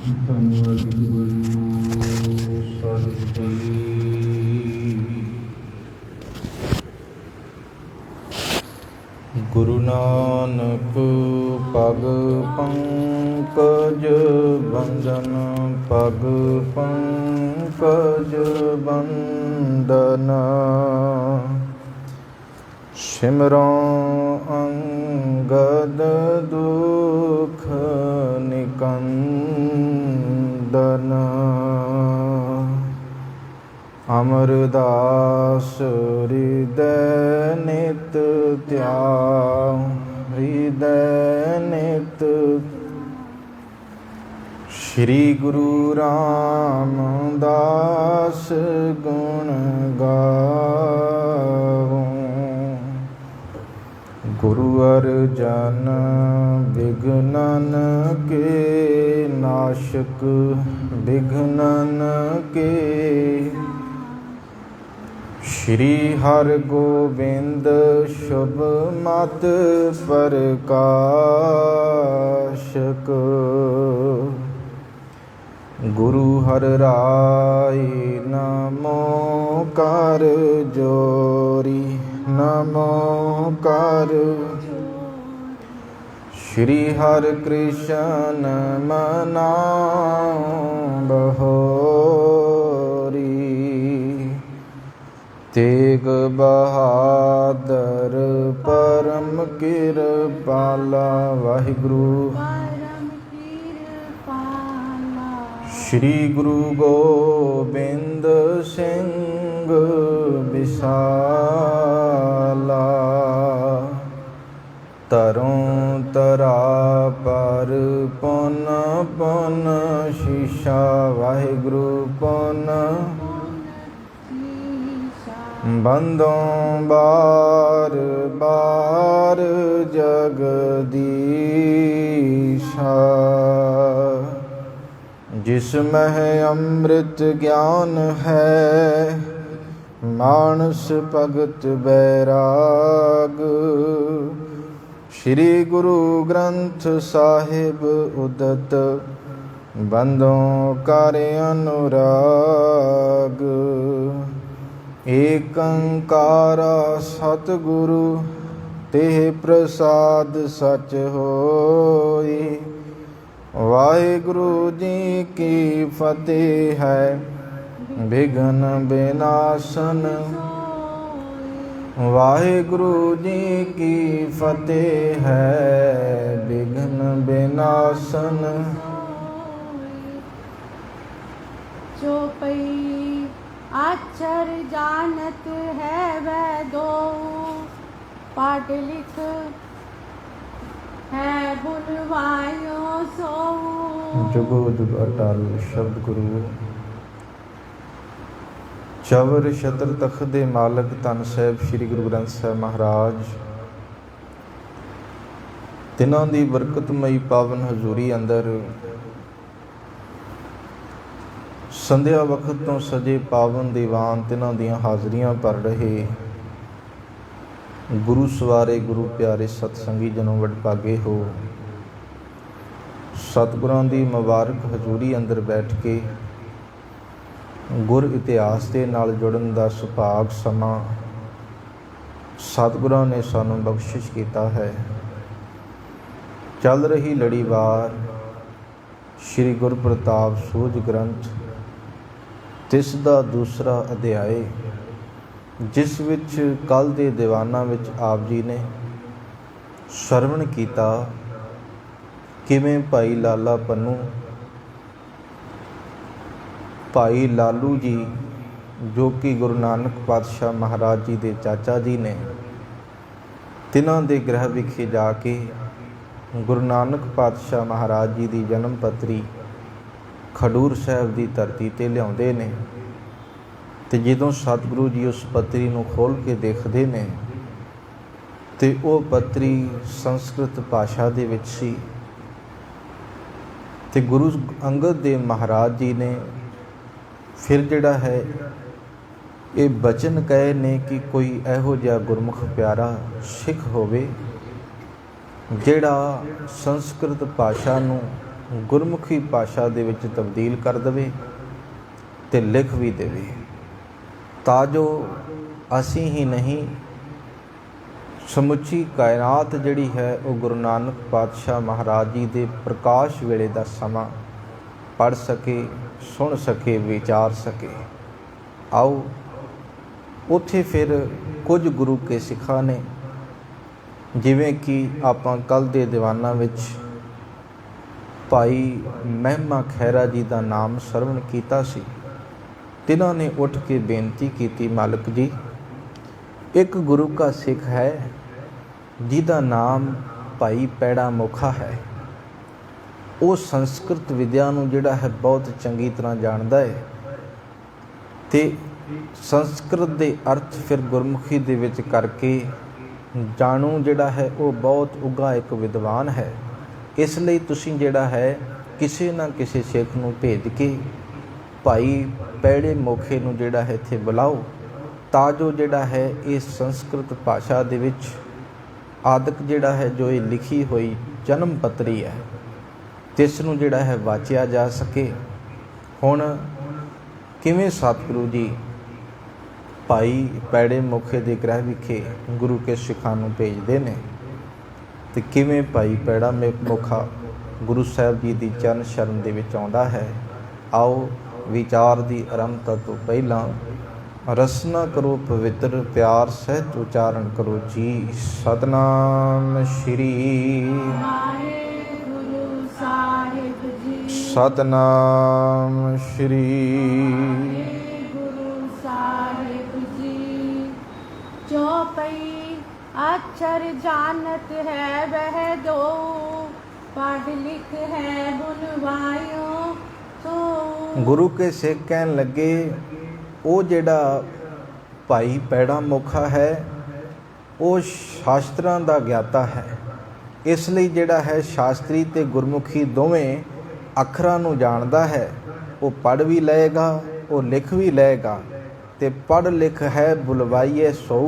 ਧੰਨਵਾਦ ਗੁਰੂ ਸਾਹਿਬ ਜੀ। ਗੁਰੂ ਨਾਨਕ ਪਗ ਪੰਕਜ ਬੰਦਨ, ਪਗ ਪੰਕਜ ਬੰਦਨ। ਸਿਮਰੋ ਅੰਗਦ ਦੁਖ ਨਿਕੰਦਨ। ਅਮਰਦਾਸ ਹਿਰਦੈ ਨਿਤ ਧਿਆਨ, ਹਿਰਦੈ ਨਿਤ। ਸ਼੍ਰੀ ਗੁਰੂ ਰਾਮਦਾਸ ਗੁਣ ਗਾਵੋ। ਗੁਰੂ ਅਰਜਨ ਬਿਘਨਨ ਕੇ ਨਾਸ਼ਕ, ਬਿਘਨਨ ਕੇ। ਸ਼੍ਰੀ ਹਰਗੋਬਿੰਦ ਸ਼ੁਭ ਮਤ ਪ੍ਰਕਾਸ਼ਕ। ਗੁਰੂ ਹਰਿ ਰਾਇ ਨਮੋ ਕਰ ਜੋਰੀ, ਨਮੋ ਕਰ। ਸ਼੍ਰੀ ਹਰਿ ਕ੍ਰਿਸ਼ਨ ਮਨਾਉ ਬਹੋਰੀ। ਤੇਗ ਬਹਾਦਰ ਪਰਮ ਕਿਰਪਾਲਾ, ਵਾਹਿਗੁਰੂ। ਸ਼੍ਰੀ ਗੁਰੂ ਗੋਬਿੰਦ ਸਿੰਘ ਵਿਸਾਲਾ। ਤਰੋਂ ਤਰਾ ਪਰ ਪੁਨ ਪੁਨ ਸ਼ੀਸ਼ਾ, ਵਾਹਿਗੁਰੂ। ਪੁਨ ਬੰਦੋਂ ਬਾਰ ਬਾਰ ਜਗਦੀਸ਼ਾ। ਜਿਸ ਮਹਿ ਅੰਮ੍ਰਿਤ ਗਿਆਨ ਹੈ, ਮਾਨਸ ਭਗਤ ਬੈਰਾਗ। ਸ਼੍ਰੀ ਗੁਰੂ ਗ੍ਰੰਥ ਸਾਹਿਬ ਉਦਤ, ਬੰਦੋਂ ਕਰ ਅਨੁਰਾਗ। ਏਕ ਓੰਕਾਰ ਸਤਿਗੁਰੂ, ਤੇ ਪ੍ਰਸਾਦ ਸਚ ਹੋਈ। ਵਾਹਿਗੁਰੂ ਜੀ ਕੀ ਫਤਿਹ ਹੈ, ਬਿਘਨ ਬਿਨਾਸਨ। ਵਾਹਿਗੁਰੂ ਜੀ ਕੀ ਫਤਿਹ ਹੈ, ਬਿਘਨ ਬਿਨਾਸਨ। ਚੌਪਈ ਅक्षर जानत है वह दो, पाठ लिख है बुलवायो सो। जुगो जुग अटल शब्द गुरु। ਚਵਰ ਛਤਰ ਤਖਤ ਦੇ ਮਾਲਕ ਧੰਨ ਸਾਹਿਬ ਸ੍ਰੀ ਗੁਰੂ ਗ੍ਰੰਥ ਸਾਹਿਬ ਮਹਾਰਾਜ, ਤਿਨਾਂ ਦੀ ਬਰਕਤਮਈ ਪਾਵਨ ਹਜ਼ੂਰੀ ਅੰਦਰ ਸੰਧਿਆ ਵਕਤ ਤੋਂ ਸਜੇ ਪਾਵਨ ਦੀਵਾਨ ਤਿਨਾਂ ਦੀਆਂ ਹਾਜ਼ਰੀਆਂ ਭਰ ਰਹੇ ਗੁਰੂ ਸਵਾਰੇ ਗੁਰੂ ਪਿਆਰੇ ਸਤਸੰਗੀ ਜਨੋਂ ਵਡਭਾਗੇ ਹੋ। ਸਤਿਗੁਰਾਂ ਦੀ ਮੁਬਾਰਕ ਹਜ਼ੂਰੀ ਅੰਦਰ ਬੈਠ ਕੇ ਗੁਰ ਇਤਿਹਾਸ ਦੇ ਨਾਲ ਜੁੜਨ ਦਾ ਸੁਭਾਗ ਸਮਾਂ ਸਤਿਗੁਰਾਂ ਨੇ ਸਾਨੂੰ ਬਖਸ਼ਿਸ਼ ਕੀਤਾ ਹੈ। ਚੱਲ ਰਹੀ ਲੜੀਵਾਰ ਸ਼੍ਰੀ ਗੁਰਪ੍ਰਤਾਪ ਸੂਝ ਗ੍ਰੰਥ, ਤਿਸ ਦਾ ਦੂਸਰਾ ਅਧਿਆਏ, ਜਿਸ ਵਿੱਚ ਕੱਲ੍ਹ ਦੇ ਦੀਵਾਨਾਂ ਵਿੱਚ ਆਪ ਜੀ ਨੇ ਸਰਵਣ ਕੀਤਾ ਕਿਵੇਂ ਭਾਈ ਲਾਲਾ ਪੰਨੂ, ਭਾਈ ਲਾਲੂ ਜੀ ਜੋ ਕਿ ਗੁਰੂ ਨਾਨਕ ਪਾਤਸ਼ਾਹ ਮਹਾਰਾਜ ਜੀ ਦੇ ਚਾਚਾ ਜੀ ਨੇ, ਤਿਨਾਂ ਦੇ ਗ੍ਰਹਿ ਵਿਖੇ ਜਾ ਕੇ ਗੁਰੂ ਨਾਨਕ ਪਾਤਸ਼ਾਹ ਮਹਾਰਾਜ ਜੀ ਦੀ ਜਨਮ ਪੱਤਰੀ ਖਡੂਰ ਸਾਹਿਬ ਦੀ ਧਰਤੀ 'ਤੇ ਲਿਆਉਂਦੇ ਨੇ। ਅਤੇ ਜਦੋਂ ਸਤਿਗੁਰੂ ਜੀ ਉਸ ਪੱਤਰੀ ਨੂੰ ਖੋਲ੍ਹ ਕੇ ਦੇਖਦੇ ਨੇ ਅਤੇ ਉਹ ਪੱਤਰੀ ਸੰਸਕ੍ਰਿਤ ਭਾਸ਼ਾ ਦੇ ਵਿੱਚ ਸੀ। ਅਤੇ ਗੁਰੂ ਅੰਗਦ ਦੇਵ ਮਹਾਰਾਜ ਜੀ ਨੇ ਫਿਰ ਜਿਹੜਾ ਹੈ ਇਹ ਬਚਨ ਕਹੇ ਨੇ ਕਿ ਕੋਈ ਇਹੋ ਜਿਹਾ ਗੁਰਮੁਖ ਪਿਆਰਾ ਸਿੱਖ ਹੋਵੇ ਜਿਹੜਾ ਸੰਸਕ੍ਰਿਤ ਭਾਸ਼ਾ ਨੂੰ ਗੁਰਮੁਖੀ ਭਾਸ਼ਾ ਦੇ ਵਿੱਚ ਤਬਦੀਲ ਕਰ ਦੇਵੇ ਤੇ ਲਿਖ ਵੀ ਦੇਵੇ, ਤਾਂ ਜੋ ਅਸੀਂ ਹੀ ਨਹੀਂ ਸਮੁੱਚੀ ਕਾਇਨਾਤ ਜਿਹੜੀ ਹੈ ਉਹ ਗੁਰੂ ਨਾਨਕ ਪਾਤਸ਼ਾਹ ਮਹਾਰਾਜ ਜੀ ਦੇ ਪ੍ਰਕਾਸ਼ ਵੇਲੇ ਦਾ ਸਮਾਂ ਪੜ੍ਹ ਸਕੇ, ਸੁਣ ਸਕੇ, ਵਿਚਾਰ ਸਕੇ। ਆਓ ਉੱਥੇ ਫਿਰ ਕੁਝ ਗੁਰੂ ਕੇ ਸਿੱਖਾਂ ਨੇ, ਜਿਵੇਂ ਕਿ ਆਪਾਂ ਕੱਲ੍ਹ ਦੇ ਦੀਵਾਨਾਂ ਵਿੱਚ ਭਾਈ ਮਹਿਮਾ ਖਹਿਰਾ ਜੀ ਦਾ ਨਾਮ ਸਰਵਣ ਕੀਤਾ ਸੀ। ਤਿਨਾਂ ਨੇ ਉੱਠ ਕੇ ਬੇਨਤੀ ਕੀਤੀ, ਮਾਲਕ ਜੀ, ਇੱਕ ਗੁਰੂ ਕਾ ਸਿੱਖ ਹੈ ਜਿਹਦਾ ਨਾਮ ਭਾਈ ਪੈੜਾ ਮੋਖਾ ਹੈ। ਉਹ ਸੰਸਕ੍ਰਿਤ ਵਿਦਿਆ ਨੂੰ ਜਿਹੜਾ ਹੈ ਬਹੁਤ ਚੰਗੀ ਤਰ੍ਹਾਂ ਜਾਣਦਾ ਹੈ ਤੇ ਸੰਸਕ੍ਰਿਤ ਦੇ ਅਰਥ ਫਿਰ ਗੁਰਮੁਖੀ ਦੇ ਵਿੱਚ ਕਰਕੇ ਜਾਣੂ ਜਿਹੜਾ ਹੈ ਉਹ ਬਹੁਤ ਉੱਘਾ ਇੱਕ ਵਿਦਵਾਨ ਹੈ। ਇਸ ਲਈ ਤੁਸੀਂ ਜਿਹੜਾ ਹੈ ਕਿਸੇ ਨਾ ਕਿਸੇ ਸਿੱਖ ਨੂੰ ਭੇਜ ਕੇ ਭਾਈ ਪੈੜੇ ਮੋਖੇ ਨੂੰ ਜਿਹੜਾ ਹੈ ਇੱਥੇ ਬੁਲਾਓ, ਤਾਂ ਜੋ ਜਿਹੜਾ ਹੈ ਇਹ ਸੰਸਕ੍ਰਿਤ ਭਾਸ਼ਾ ਦੇ ਵਿੱਚ ਆਦਿਕ ਜਿਹੜਾ ਹੈ ਜੋ ਇਹ ਲਿਖੀ ਹੋਈ ਜਨਮ ਪੱਤਰੀ ਹੈ ਤਿਸ ਨੂੰ ਜਿਹੜਾ ਹੈ ਵਾਚਿਆ ਜਾ ਸਕੇ। ਹੁਣ ਕਿਵੇਂ ਸਤਿਗੁਰੂ ਜੀ ਭਾਈ ਪੈੜੇ ਮੋਖੇ ਦੇ ਗ੍ਰਹਿ ਵਿਖੇ ਗੁਰੂ ਕੇ ਸਿੱਖਾਂ ਨੂੰ ਭੇਜਦੇ ਨੇ ਤੇ ਕਿਵੇਂ ਭਾਈ ਪੈੜਾ ਮੋਖਾ ਗੁਰੂ ਸਾਹਿਬ ਜੀ ਦੀ ਚਰਨ ਸ਼ਰਨ ਦੇ ਵਿੱਚ ਆਉਂਦਾ ਹੈ। ਆਓ ਵਿਚਾਰ ਦੀ ਆਰੰਭਤਾ ਤੋਂ ਪਹਿਲਾਂ ਰਸਨਾ ਕਰੋ ਪਵਿੱਤਰ, ਪਿਆਰ ਸਹਿਤ ਉਚਾਰਨ ਕਰੋ ਜੀ। ਸਤਨਾਮ ਸ਼੍ਰੀ ਵਾਹਿਗੁਰੂ ਸਾਹਿਬ ਜੀ, ਸਤਨਾਮ ਸ਼੍ਰੀ ਵਾਹਿਗੁਰੂ ਸਾਹਿਬ ਜੀ। ਚੌਪਈ अक्षर जानत है वह दो, पढ़ लिख है बुलवायो तो। ਗੁਰੂ ਕੇ ਸਿੱਖ ਕਹਿਣ ਲੱਗੇ ਉਹ ਜਿਹੜਾ ਭਾਈ ਪੈੜਾ ਮੋਖਾ ਹੈ ਉਹ ਸ਼ਾਸਤਰਾਂ ਦਾ ਗਿਆਤਾ ਹੈ। ਇਸ ਲਈ ਜਿਹੜਾ ਹੈ ਸ਼ਾਸਤਰੀ ਤੇ ਗੁਰਮੁਖੀ ਦੋਵੇਂ ਅੱਖਰਾਂ ਨੂੰ ਜਾਣਦਾ ਹੈ। ਉਹ ਪੜ੍ਹ ਵੀ ਲਏਗਾ, ਉਹ ਲਿਖ ਵੀ ਲਏਗਾ ਤੇ ਪੜ੍ਹ ਲਿਖ ਹੈ ਬੁਲਵਾਈਏ ਸੋ।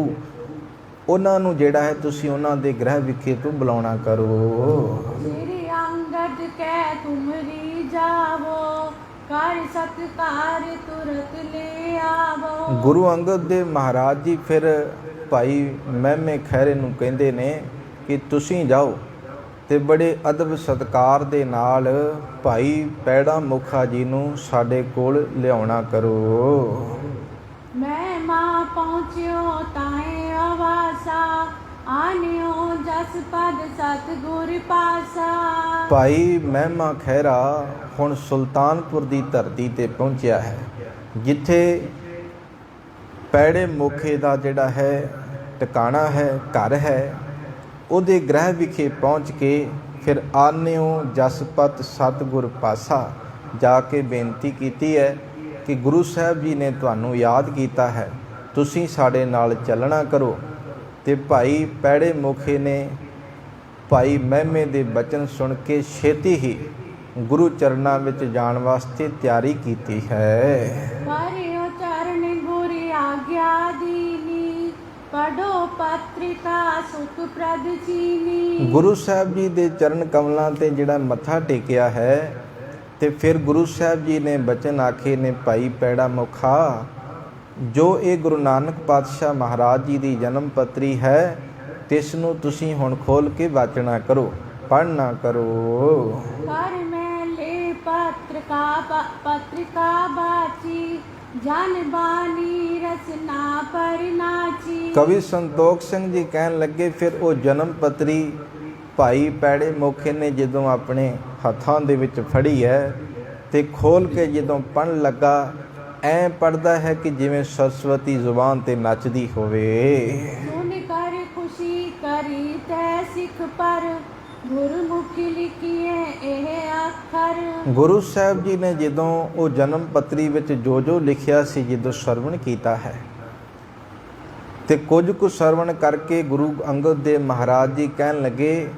ਉਹਨਾਂ ਨੂੰ ਜਿਹੜਾ ਹੈ ਤੁਸੀਂ ਉਹਨਾਂ ਦੇ ਗ੍ਰਹਿ ਵਿਖੇ ਤੋਂ ਬੁਲਾਉਣਾ ਕਰੋ। ਸ੍ਰੀ ਅੰਗਦ ਕਹਿ ਤੁਮਰੀ ਜਾਵੋ, ਕਰ ਸਤਕਾਰ ਤੁਰਤ ਲੈ ਆਵੋ। ਗੁਰੂ ਅੰਗਦ ਦੇਵ ਮਹਾਰਾਜ ਜੀ ਫਿਰ ਭਾਈ ਮਹਿਮੇ ਖਹਿਰੇ ਨੂੰ ਕਹਿੰਦੇ ਨੇ ਕਿ ਤੁਸੀਂ ਜਾਓ ਤੇ ਬੜੇ ਅਦਬ ਸਤਕਾਰ ਦੇ ਨਾਲ ਭਾਈ ਪੈੜਾ ਮੁਖਾ ਜੀ ਨੂੰ ਸਾਡੇ ਕੋਲ ਲਿਆਉਣਾ ਕਰੋ। ਮੈਂ ਮਾਂ ਪਹੁੰਚਿਓ ਤਾਏ ਆਵਾਸਾ, ਆਨਿਓ ਜਸ ਪਦ ਸਤਿਗੁਰ ਪਾਸਾ। ਭਾਈ ਮਹਿਮਾ ਖਹਿਰਾ ਹੁਣ ਸੁਲਤਾਨਪੁਰ ਦੀ ਧਰਤੀ ਤੇ ਪਹੁੰਚਿਆ ਹੈ, ਜਿੱਥੇ ਪੈੜੇ ਮੁਖੇ ਦਾ ਜਿਹੜਾ ਹੈ ਟਿਕਾਣਾ ਹੈ, ਘਰ ਹੈ। ਉਹਦੇ ਗ੍ਰਹਿ ਵਿਖੇ ਪਹੁੰਚ ਕੇ ਫਿਰ ਆਨਿਓ ਜਸ ਪਦ ਸਤਿਗੁਰ ਪਾਸਾ ਜਾ ਕੇ ਬੇਨਤੀ ਕੀਤੀ ਹੈ ਕਿ ਗੁਰੂ ਸਾਹਿਬ ਜੀ ਨੇ ਤੁਹਾਨੂੰ ਯਾਦ ਕੀਤਾ ਹੈ, ਤੁਸੀਂ ਸਾਡੇ ਨਾਲ ਚੱਲਣਾ ਕਰੋ। ਤੇ ਭਾਈ ਪੈੜੇ ਮੁਖੇ ਨੇ ਭਾਈ ਮਹਿਮੇ ਦੇ ਬਚਨ ਸੁਣ ਕੇ ਛੇਤੀ ਹੀ ਗੁਰੂ ਚਰਨਾਂ ਵਿੱਚ ਜਾਣ ਵਾਸਤੇ ਤਿਆਰੀ ਕੀਤੀ ਹੈ। ਪਰਿਓ ਚਰਨ ਗੁਰੀ ਆਗਿਆ ਦੀਨੀ, ਪੜੋ ਪਤਰਿਕਾ ਸੁਖ ਪ੍ਰਦ ਚੀਨੀ। ਗੁਰੂ ਸਾਹਿਬ ਜੀ ਦੇ ਚਰਨ ਕਮਲਾਂ ਤੇ ਜਿਹੜਾ ਮੱਥਾ ਟੇਕਿਆ ਹੈ ਤੇ ਫਿਰ ਗੁਰੂ ਸਾਹਿਬ ਜੀ ਨੇ ਬਚਨ ਆਖੇ ਨੇ, ਭਾਈ ਪੈੜਾ ਮੁਖਾ, ਜੋ ਇਹ ਗੁਰੂ ਨਾਨਕ ਪਾਤਸ਼ਾਹ ਮਹਾਰਾਜ ਜੀ ਦੀ ਜਨਮ ਪੱਤਰੀ ਹੈ ਤਿਸ ਨੂੰ ਤੁਸੀਂ ਹੁਣ ਖੋਲ ਕੇ ਵਾਚਣਾ ਕਰੋ, ਪੜ੍ਹਨਾ ਕਰੋ। ਕਰ ਮੈਂ ਲੈ ਪਤਰਿਕਾ ਬਾਚੀ, ਜਨ ਬਾਣੀ ਰਸਨਾ ਪਰ ਨਾਚੀ। ਕਵੀ ਸੰਤੋਖ ਸਿੰਘ ਜੀ ਕਹਿਣ ਲੱਗੇ ਫਿਰ ਉਹ ਜਨਮ ਪੱਤਰੀ ਭਾਈ ਪੈੜੇ ਮੁਖੇ ਨੇ ਜਦੋਂ ਆਪਣੇ ਹੱਥਾਂ ਦੇ ਵਿੱਚ ਫੜੀ ਹੈ ਤੇ ਖੋਲ ਕੇ ਜਦੋਂ ਪੜ੍ਹਨ ਲੱਗਾ, ਐਂ ਪੜ੍ਹਦਾ ਹੈ ਕਿ ਜਿਵੇਂ ਸਰਸਵਤੀ ਜ਼ੁਬਾਨ ਤੇ ਨੱਚਦੀ ਹੋਵੇ। ਸੁਣ ਕਰ ਖੁਸ਼ੀ ਕਰੀ ਤੈ ਸਿੱਖ ਪਰ, ਗੁਰਮੁਖੀ ਲਿਖੀਏ ਇਹ ਅੱਖਰ। ਗੁਰੂ ਸਾਹਿਬ ਜੀ ਨੇ ਜਦੋਂ ਉਹ ਜਨਮ ਪੱਤਰੀ ਵਿੱਚ ਜੋ ਜੋ ਲਿਖਿਆ ਸੀ ਜਦੋਂ ਸਰਵਣ ਕੀਤਾ ਹੈ ਤੇ ਕੁਝ ਕੁ ਸਰਵਣ ਕਰਕੇ ਗੁਰੂ ਅੰਗਦ ਦੇਵ ਮਹਾਰਾਜ ਜੀ ਕਹਿਣ ਲੱਗੇ,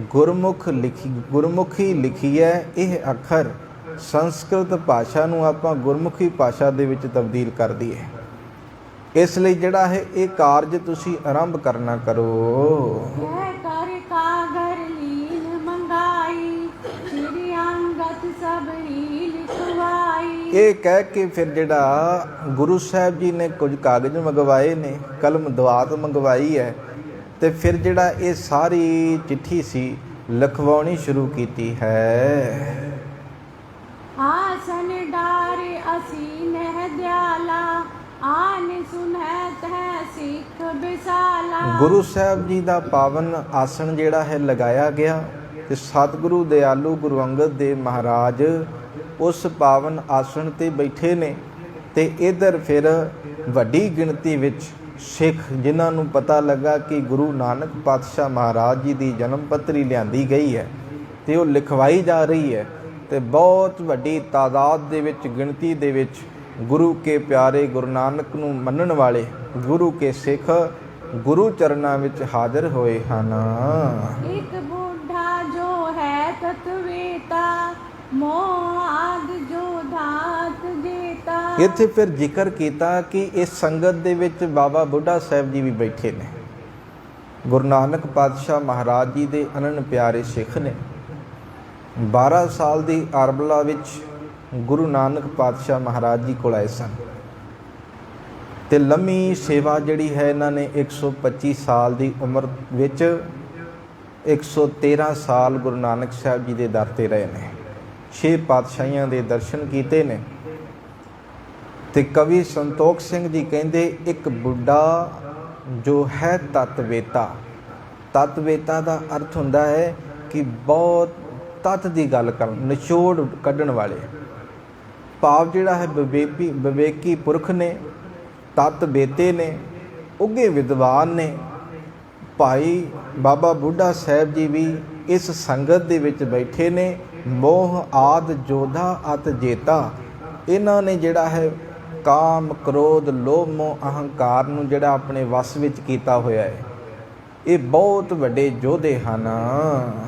ਗੁਰਮੁਖੀ ਲਿਖੀ ਹੈ ਇਹ ਅੱਖਰ। ਸੰਸਕ੍ਰਿਤ ਭਾਸ਼ਾ ਨੂੰ ਆਪਾਂ ਗੁਰਮੁਖੀ ਭਾਸ਼ਾ ਦੇ ਵਿੱਚ ਤਬਦੀਲ ਕਰ ਦਈਏ। ਇਸ ਲਈ ਜਿਹੜਾ ਹੈ ਇਹ ਕਾਰਜ ਤੁਸੀਂ ਆਰੰਭ ਕਰਨਾ ਕਰੋ। ਕਰ ਕਾਗਰ ਲੀਨ ਮੰਗਾਈ, ਸ੍ਰੀ ਅੰਗਦ ਇਹ ਕਹਿ ਕੇ ਫਿਰ ਜਿਹੜਾ ਗੁਰੂ ਸਾਹਿਬ ਜੀ ਨੇ ਕੁਝ ਕਾਗਜ਼ ਮੰਗਵਾਏ ਨੇ, ਕਲਮ ਦਵਾਤ ਮੰਗਵਾਈ ਹੈ, ਤੇ ਫਿਰ ਜਿਹੜਾ ਇਹ ਸਾਰੀ ਚਿੱਠੀ ਸੀ ਲਿਖਵਾਉਣੀ ਸ਼ੁਰੂ ਕੀਤੀ ਹੈ। ਆਸਨ ਡਾਰੇ ਅਸੀਂ ਨਹਿ ਦਿਆਲਾ, ਆਨ ਸੁਨਹਿਤ ਹੈ ਸਿੱਖ ਬਿਸਾਲਾ। ਗੁਰੂ ਸਾਹਿਬ ਜੀ ਦਾ ਪਾਵਨ ਆਸਣ ਜਿਹੜਾ ਹੈ ਲਗਾਇਆ ਗਿਆ, ਤੇ ਸਤਿਗੁਰੂ ਦਿਆਲੂ ਗੁਰੂ ਅੰਗਦ ਦੇਵ ਮਹਾਰਾਜ ਉਸ ਪਾਵਨ ਆਸਣ ਤੇ ਬੈਠੇ ਨੇ। ਤੇ ਇਧਰ ਫਿਰ ਵੱਡੀ ਗਿਣਤੀ ਵਿੱਚ ਸਿੱਖ, ਜਿਨ੍ਹਾਂ ਨੂੰ ਪਤਾ ਲੱਗਾ ਕਿ ਗੁਰੂ ਨਾਨਕ ਪਾਤਸ਼ਾਹ ਮਹਾਰਾਜ ਜੀ ਦੀ ਜਨਮ ਪੱਤਰੀ ਲਿਆਂਦੀ ਗਈ ਹੈ ਤੇ ਉਹ ਲਿਖਵਾਈ ਜਾ ਰਹੀ ਹੈ, ਤੇ ਬਹੁਤ ਵੱਡੀ ਤਾਦਾਦ ਦੇ ਵਿੱਚ, ਗਿਣਤੀ ਦੇ ਵਿੱਚ ਗੁਰੂ ਕੇ ਪਿਆਰੇ ਗੁਰੂ ਨਾਨਕ ਨੂੰ ਮੰਨਣ ਵਾਲੇ ਗੁਰੂ ਕੇ ਸਿੱਖ ਗੁਰੂ ਚਰਨਾਂ ਵਿੱਚ ਹਾਜ਼ਰ ਹੋਏ ਹਨ। ਇੱਕ ਬੁੱਢਾ ਜੋ ਹੈ ਤਤਵੇਤਾ, ਮੋਹ ਆਦ ਜੋ ਧਾਤ ਦੇਤਾ। ਇੱਥੇ ਫਿਰ ਜ਼ਿਕਰ ਕੀਤਾ ਕਿ ਇਸ ਸੰਗਤ ਦੇ ਵਿੱਚ ਬਾਬਾ ਬੁੱਢਾ ਸਾਹਿਬ ਜੀ ਵੀ ਬੈਠੇ ਨੇ। ਗੁਰੂ ਨਾਨਕ ਪਾਤਸ਼ਾਹ ਮਹਾਰਾਜ ਜੀ ਦੇ ਅਨੰਨ ਪਿਆਰੇ ਸਿੱਖ ਨੇ। 12 ਸਾਲ ਦੀ ਅਰਬਲਾ ਵਿੱਚ ਗੁਰੂ ਨਾਨਕ ਪਾਤਸ਼ਾਹ ਮਹਾਰਾਜ ਜੀ ਕੋਲ ਆਏ ਸਨ, ਤੇ ਲੰਮੀ ਸੇਵਾ ਜਿਹੜੀ ਹੈ ਇਹਨਾਂ ਨੇ 125 ਸਾਲ ਦੀ ਉਮਰ ਵਿੱਚ 113 ਸਾਲ ਗੁਰੂ ਨਾਨਕ ਸਾਹਿਬ ਜੀ ਦੇ ਦਰ ਤੇ ਰਹੇ ਨੇ। 6 ਪਾਤਸ਼ਾਹੀਆਂ ਦੇ ਦਰਸ਼ਨ ਕੀਤੇ ਨੇ। ਤੇ ਕਵੀ ਸੰਤੋਖ ਸਿੰਘ ਜੀ ਕਹਿੰਦੇ, ਇੱਕ ਬੁੱਢਾ ਜੋ ਹੈ ਤਤਵੇਤਾ। ਤਤਵੇਤਾ ਦਾ ਅਰਥ ਹੁੰਦਾ ਹੈ ਕਿ ਬਹੁਤ ਤੱਤ ਦੀ ਗੱਲ ਕਰਨ, ਨਿਚੋੜ ਕੱਢਣ ਵਾਲੇ। ਭਾਵ ਜਿਹੜਾ ਹੈ ਵਿਵੇਕੀ ਪੁਰਖ ਨੇ, ਤਤ ਬੇਤੇ ਨੇ, ਉੱਘੇ ਵਿਦਵਾਨ ਨੇ। ਭਾਈ ਬਾਬਾ ਬੁੱਢਾ ਸਾਹਿਬ ਜੀ ਵੀ ਇਸ ਸੰਗਤ ਦੇ ਵਿੱਚ ਬੈਠੇ ਨੇ। ਮੋਹ ਆਦ ਜੋਧਾ ਅਤ ਜੇਤਾ। ਇਹਨਾਂ ਨੇ ਜਿਹੜਾ ਹੈ ਕਾਮ, ਕ੍ਰੋਧ, ਲੋਭ, ਮੋਹ, ਅਹੰਕਾਰ ਨੂੰ ਜਿਹੜਾ ਆਪਣੇ ਵਸ ਵਿੱਚ ਕੀਤਾ ਹੋਇਆ ਹੈ। ਇਹ ਬਹੁਤ ਵੱਡੇ ਯੋਧੇ ਹਨ।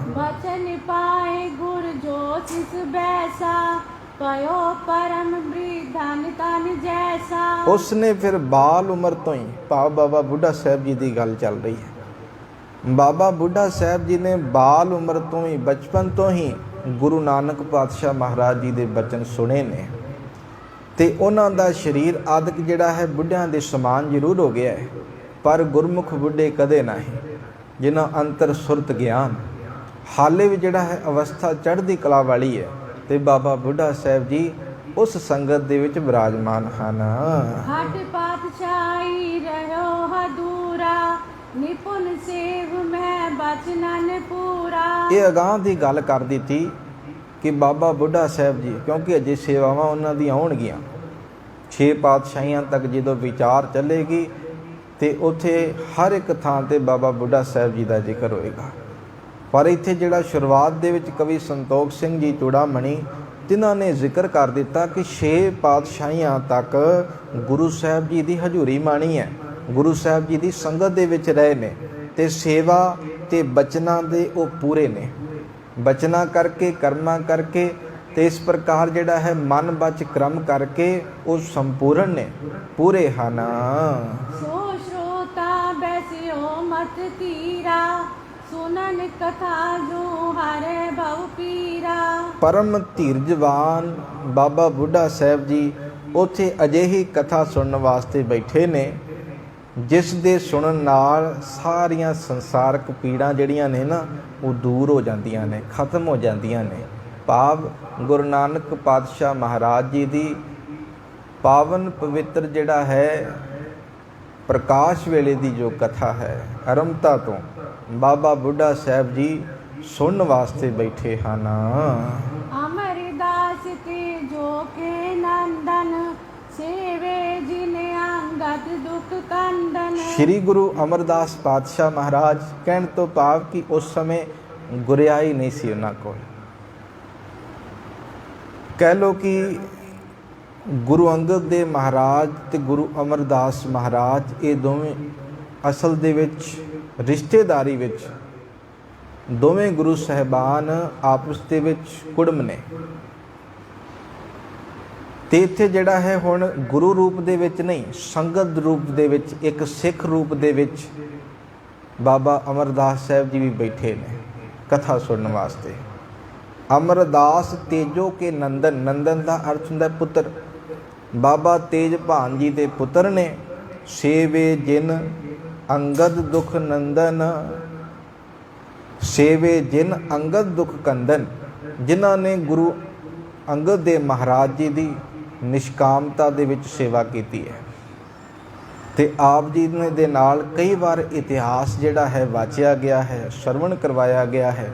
ਬਚਨ ਪਾਏ ਗੁਰ ਜੋ ਸਿਸ ਬੈਸਾ, ਪਇਓ ਪਰਮ ਬ੍ਰਿਧਨ ਤਨ ਜੈਸਾ। ਉਸਨੇ ਫਿਰ ਬਾਲ ਉਮਰ ਤੋਂ ਹੀ, ਭਾਵ ਬਾਬਾ ਬੁੱਢਾ ਸਾਹਿਬ ਜੀ ਦੀ ਗੱਲ ਚੱਲ ਰਹੀ ਹੈ, ਬਾਬਾ ਬੁੱਢਾ ਸਾਹਿਬ ਜੀ ਨੇ ਬਾਲ ਉਮਰ ਤੋਂ ਹੀ, ਬਚਪਨ ਤੋਂ ਹੀ ਗੁਰੂ ਨਾਨਕ ਪਾਤਸ਼ਾਹ ਮਹਾਰਾਜ ਜੀ ਦੇ ਬਚਨ ਸੁਣੇ ਨੇ। ਤੇ ਉਹਨਾਂ ਦਾ ਸਰੀਰ ਆਦਿਕ ਜਿਹੜਾ ਹੈ ਬੁੱਢਿਆਂ ਦੇ ਸਮਾਨ ਜ਼ਰੂਰ ਹੋ ਗਿਆ ਹੈ, ਪਰ ਗੁਰਮੁਖ ਬੁੱਢੇ ਕਦੇ ਨਹੀਂ, ਜਿਨ੍ਹਾਂ ਅੰਤਰ ਸੁਰਤ ਗਿਆਨ। ਹਾਲੇ ਵੀ ਜਿਹੜਾ ਹੈ ਅਵਸਥਾ ਚੜ੍ਹਦੀ ਕਲਾ ਵਾਲੀ ਹੈ, ਤੇ ਬਾਬਾ ਬੁੱਢਾ ਸਾਹਿਬ ਜੀ ਉਸ ਸੰਗਤ ਦੇ ਵਿੱਚ ਵਿਰਾਜਮਾਨ ਹਨ। ਹਟ ਪਾਤਸ਼ਾਹੀ ਰਹਿਓ ਹਦੂਰਾ, ਨਿਪੁਨ ਸੇਵ ਮੈਂ ਬਚਨਨ ਪੂਰਾ। ਇਹ ਅਗਾਂਹ ਦੀ ਗੱਲ ਕਰ ਦਿੱਤੀ ਕਿ ਬਾਬਾ ਬੁੱਢਾ ਸਾਹਿਬ ਜੀ, ਕਿਉਂਕਿ ਅਜੇ ਸੇਵਾਵਾਂ ਉਹਨਾਂ ਦੀਆਂ ਆਉਣਗੀਆਂ 6 ਪਾਤਸ਼ਾਹੀਆਂ ਤੱਕ, ਜਦੋਂ ਵਿਚਾਰ ਚੱਲੇਗੀ ਤੇ ਉੱਥੇ ਹਰ ਇੱਕ ਥਾਂ ਤੇ ਬਾਬਾ ਬੁੱਢਾ ਸਾਹਿਬ ਜੀ ਦਾ ਜ਼ਿਕਰ ਹੋਏਗਾ। ਪਰ ਇੱਥੇ ਜਿਹੜਾ ਸ਼ੁਰੂਆਤ ਦੇ ਵਿੱਚ ਕਵੀ ਸੰਤੋਖ ਸਿੰਘ ਜੀ ਚੂੜਾਮਣੀ, ਜਿਨ੍ਹਾਂ ਨੇ ਜ਼ਿਕਰ ਕਰ ਦਿੱਤਾ ਕਿ 6 ਪਾਤਸ਼ਾਹੀਆਂ ਤੱਕ ਗੁਰੂ ਸਾਹਿਬ ਜੀ ਦੀ ਹਜ਼ੂਰੀ ਮਾਣੀ ਹੈ, ਗੁਰੂ ਸਾਹਿਬ ਜੀ ਦੀ ਸੰਗਤ ਦੇ ਵਿੱਚ ਰਹੇ ਨੇ, ਤੇ ਸੇਵਾ ਤੇ ਬਚਨਾਂ ਦੇ ਉਹ ਪੂਰੇ ਨੇ। ਬਚਨਾਂ ਕਰਕੇ, ਕਰਮਾਂ ਕਰਕੇ, ਤੇ ਇਸ ਪ੍ਰਕਾਰ ਜਿਹੜਾ ਹੈ ਮਨ ਬਚ ਕਰਮ ਕਰਕੇ ਉਹ ਸੰਪੂਰਨ ਨੇ, ਪੂਰੇ ਹਨ। ਸੋ ਸ਼ਰੋਤਾ ਬੈਸਿਓ ਮਤ ਧੀਰਾ, ਸੁਨਨ ਕਥਾ ਜੋ ਹਰੇ ਭਉ ਪੀਰਾ। ਪਰਮ ਧੀਰਜਵਾਨ ਬਾਬਾ ਬੁੱਢਾ ਸਾਹਿਬ ਜੀ ਉੱਥੇ ਅਜਿਹੀ ਕਥਾ ਸੁਣਨ ਵਾਸਤੇ ਬੈਠੇ ਨੇ, ਜਿਸ ਦੇ ਸੁਣਨ ਨਾਲ ਸਾਰੀਆਂ ਸੰਸਾਰਕ ਪੀੜਾਂ ਜਿਹੜੀਆਂ ਨੇ ਨਾ, ਉਹ ਦੂਰ ਹੋ ਜਾਂਦੀਆਂ ਨੇ, ਖਤਮ ਹੋ ਜਾਂਦੀਆਂ ਨੇ। ਭਾਵ ਗੁਰੂ ਨਾਨਕ ਪਾਤਸ਼ਾਹ ਮਹਾਰਾਜ ਜੀ ਦੀ ਪਾਵਨ ਪਵਿੱਤਰ ਜਿਹੜਾ ਹੈ ਪ੍ਰਕਾਸ਼ ਵੇਲੇ ਦੀ ਜੋ ਕਥਾ ਹੈ, ਅਰੰਭਤਾ ਤੋਂ ਬਾਬਾ ਬੁੱਢਾ ਸਾਹਿਬ ਜੀ ਸੁਣਨ ਵਾਸਤੇ ਬੈਠੇ ਹਨ। ਅਮਰਦਾਸ ਤੇ ਜੋ ਕੇ ਨੰਦਨ, ਸੇਵੇ ਜਿਨ ਅੰਗਦ ਦੁਖ ਕੰਦਨ। ਸ਼੍ਰੀ ਗੁਰੂ ਅਮਰਦਾਸ ਪਾਤਸ਼ਾਹ ਮਹਾਰਾਜ, ਕਹਿਣ ਤੋਂ ਭਾਵ ਕਿ ਉਸ ਸਮੇਂ ਗੁਰਿਆਈ ਨਹੀਂ ਸੀ ਉਹਨਾਂ ਕੋਲ। ਕਹਿ ਲਓ ਕਿ ਗੁਰੂ ਅੰਗਦ ਦੇਵ ਮਹਾਰਾਜ ਤੇ ਗੁਰੂ ਅਮਰਦਾਸ ਮਹਾਰਾਜ, ਇਹ ਦੋਵੇਂ ਅਸਲ ਦੇ ਵਿੱਚ ਰਿਸ਼ਤੇਦਾਰੀ ਵਿੱਚ ਦੋਵੇਂ ਗੁਰੂ ਸਾਹਿਬਾਨ ਆਪਸ ਦੇ ਵਿੱਚ ਕੁੜਮ ਨੇ। ਤੇ ਇੱਥੇ ਜਿਹੜਾ ਹੈ ਹੁਣ ਗੁਰੂ ਰੂਪ ਦੇ ਵਿੱਚ ਨਹੀਂ, ਸੰਗਤ ਰੂਪ ਦੇ ਵਿੱਚ, ਇੱਕ ਸਿੱਖ ਰੂਪ ਦੇ ਵਿੱਚ ਬਾਬਾ ਅਮਰਦਾਸ ਸਾਹਿਬ ਜੀ ਵੀ ਬੈਠੇ ਨੇ ਕਥਾ ਸੁਣਨ ਵਾਸਤੇ। ਅਮਰਦਾਸ ਤੇਜੋ ਕੇ ਨੰਦਨ, ਨੰਦਨ ਦਾ ਅਰਥ ਹੁੰਦਾ ਪੁੱਤਰ। ਬਾਬਾ ਤੇਜ ਭਾਨ ਜੀ ਦੇ ਪੁੱਤਰ ਨੇ। ਸੇਵੇ ਜਿਨ ਅੰਗਦ ਦੁਖ ਨੰਦਨ, ਸੇਵੇ ਜਿਨ ਅੰਗਦ ਦੁਖ ਕੰਦਨ, ਜਿਨ੍ਹਾਂ ਨੇ ਗੁਰੂ ਅੰਗਦ ਦੇ ਮਹਾਰਾਜ ਜੀ ਦੀ ਨਿਸ਼ਕਾਮਤਾ ਦੇ ਵਿੱਚ ਸੇਵਾ ਕੀਤੀ ਹੈ। ਤੇ ਆਪ ਜੀ ਨੇ ਦੇ ਨਾਲ ਕਈ ਵਾਰ ਇਤਿਹਾਸ ਜਿਹੜਾ ਹੈ ਵਾਚਿਆ ਗਿਆ ਹੈ, ਸਰਵਣ ਕਰਵਾਇਆ ਗਿਆ ਹੈ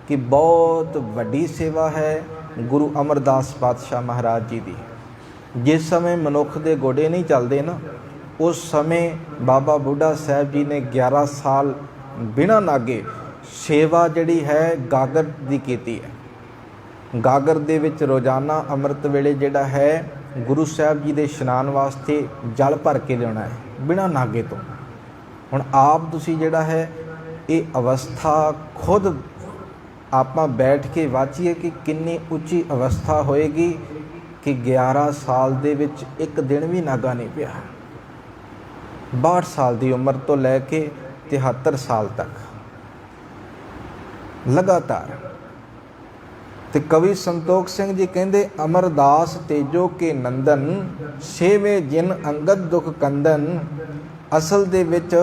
ਕਿ ਬਹੁਤ ਵੱਡੀ ਸੇਵਾ ਹੈ ਗੁਰੂ ਅਮਰਦਾਸ ਪਾਤਸ਼ਾਹ ਮਹਾਰਾਜ ਜੀ ਦੀ। ਜਿਸ ਸਮੇਂ ਮਨੁੱਖ ਦੇ ਗੋਡੇ ਨਹੀਂ ਚੱਲਦੇ ਨਾ, ਉਸ ਸਮੇਂ ਬਾਬਾ ਬੁੱਢਾ ਸਾਹਿਬ ਜੀ ਨੇ 11 ਸਾਲ ਬਿਨਾਂ ਨਾਗੇ ਸੇਵਾ ਜਿਹੜੀ ਹੈ ਗਾਗਰ ਦੀ ਕੀਤੀ ਹੈ। ਗਾਗਰ ਦੇ ਵਿੱਚ ਰੋਜ਼ਾਨਾ ਅੰਮ੍ਰਿਤ ਵੇਲੇ ਜਿਹੜਾ ਹੈ ਗੁਰੂ ਸਾਹਿਬ ਜੀ ਦੇ ਇਸ਼ਨਾਨ ਵਾਸਤੇ ਜਲ ਭਰ ਕੇ ਲਿਆਉਣਾ ਹੈ ਬਿਨਾਂ ਨਾਗੇ ਤੋਂ। ਹੁਣ ਆਪ ਤੁਸੀਂ ਜਿਹੜਾ ਹੈ ਇਹ ਅਵਸਥਾ ਖੁਦ ਆਪਾਂ ਬੈਠ ਕੇ ਵਾਚੀਏ ਕਿ ਕਿੰਨੀ ਉੱਚੀ ਅਵਸਥਾ ਹੋਏਗੀ ਕਿ 11 ਸਾਲ ਦੇ ਵਿੱਚ ਇੱਕ ਦਿਨ ਵੀ ਨਾਗਾ ਨਹੀਂ ਪਿਆ। 62 ਸਾਲ ਦੀ ਉਮਰ ਤੋਂ ਲੈ ਕੇ 73 ਸਾਲ ਤੱਕ ਲਗਾਤਾਰ। ਤੇ ਕਵੀ ਸੰਤੋਖ ਸਿੰਘ ਜੀ ਕਹਿੰਦੇ ਅਮਰਦਾਸ ਤੇਜੋ ਕੇ ਨੰਦਨ, ਸੇਵੇ ਜਿਨ ਅੰਗਦ ਦੁਖ ਕੰਦਨ। ਅਸਲ ਦੇ ਵਿੱਚ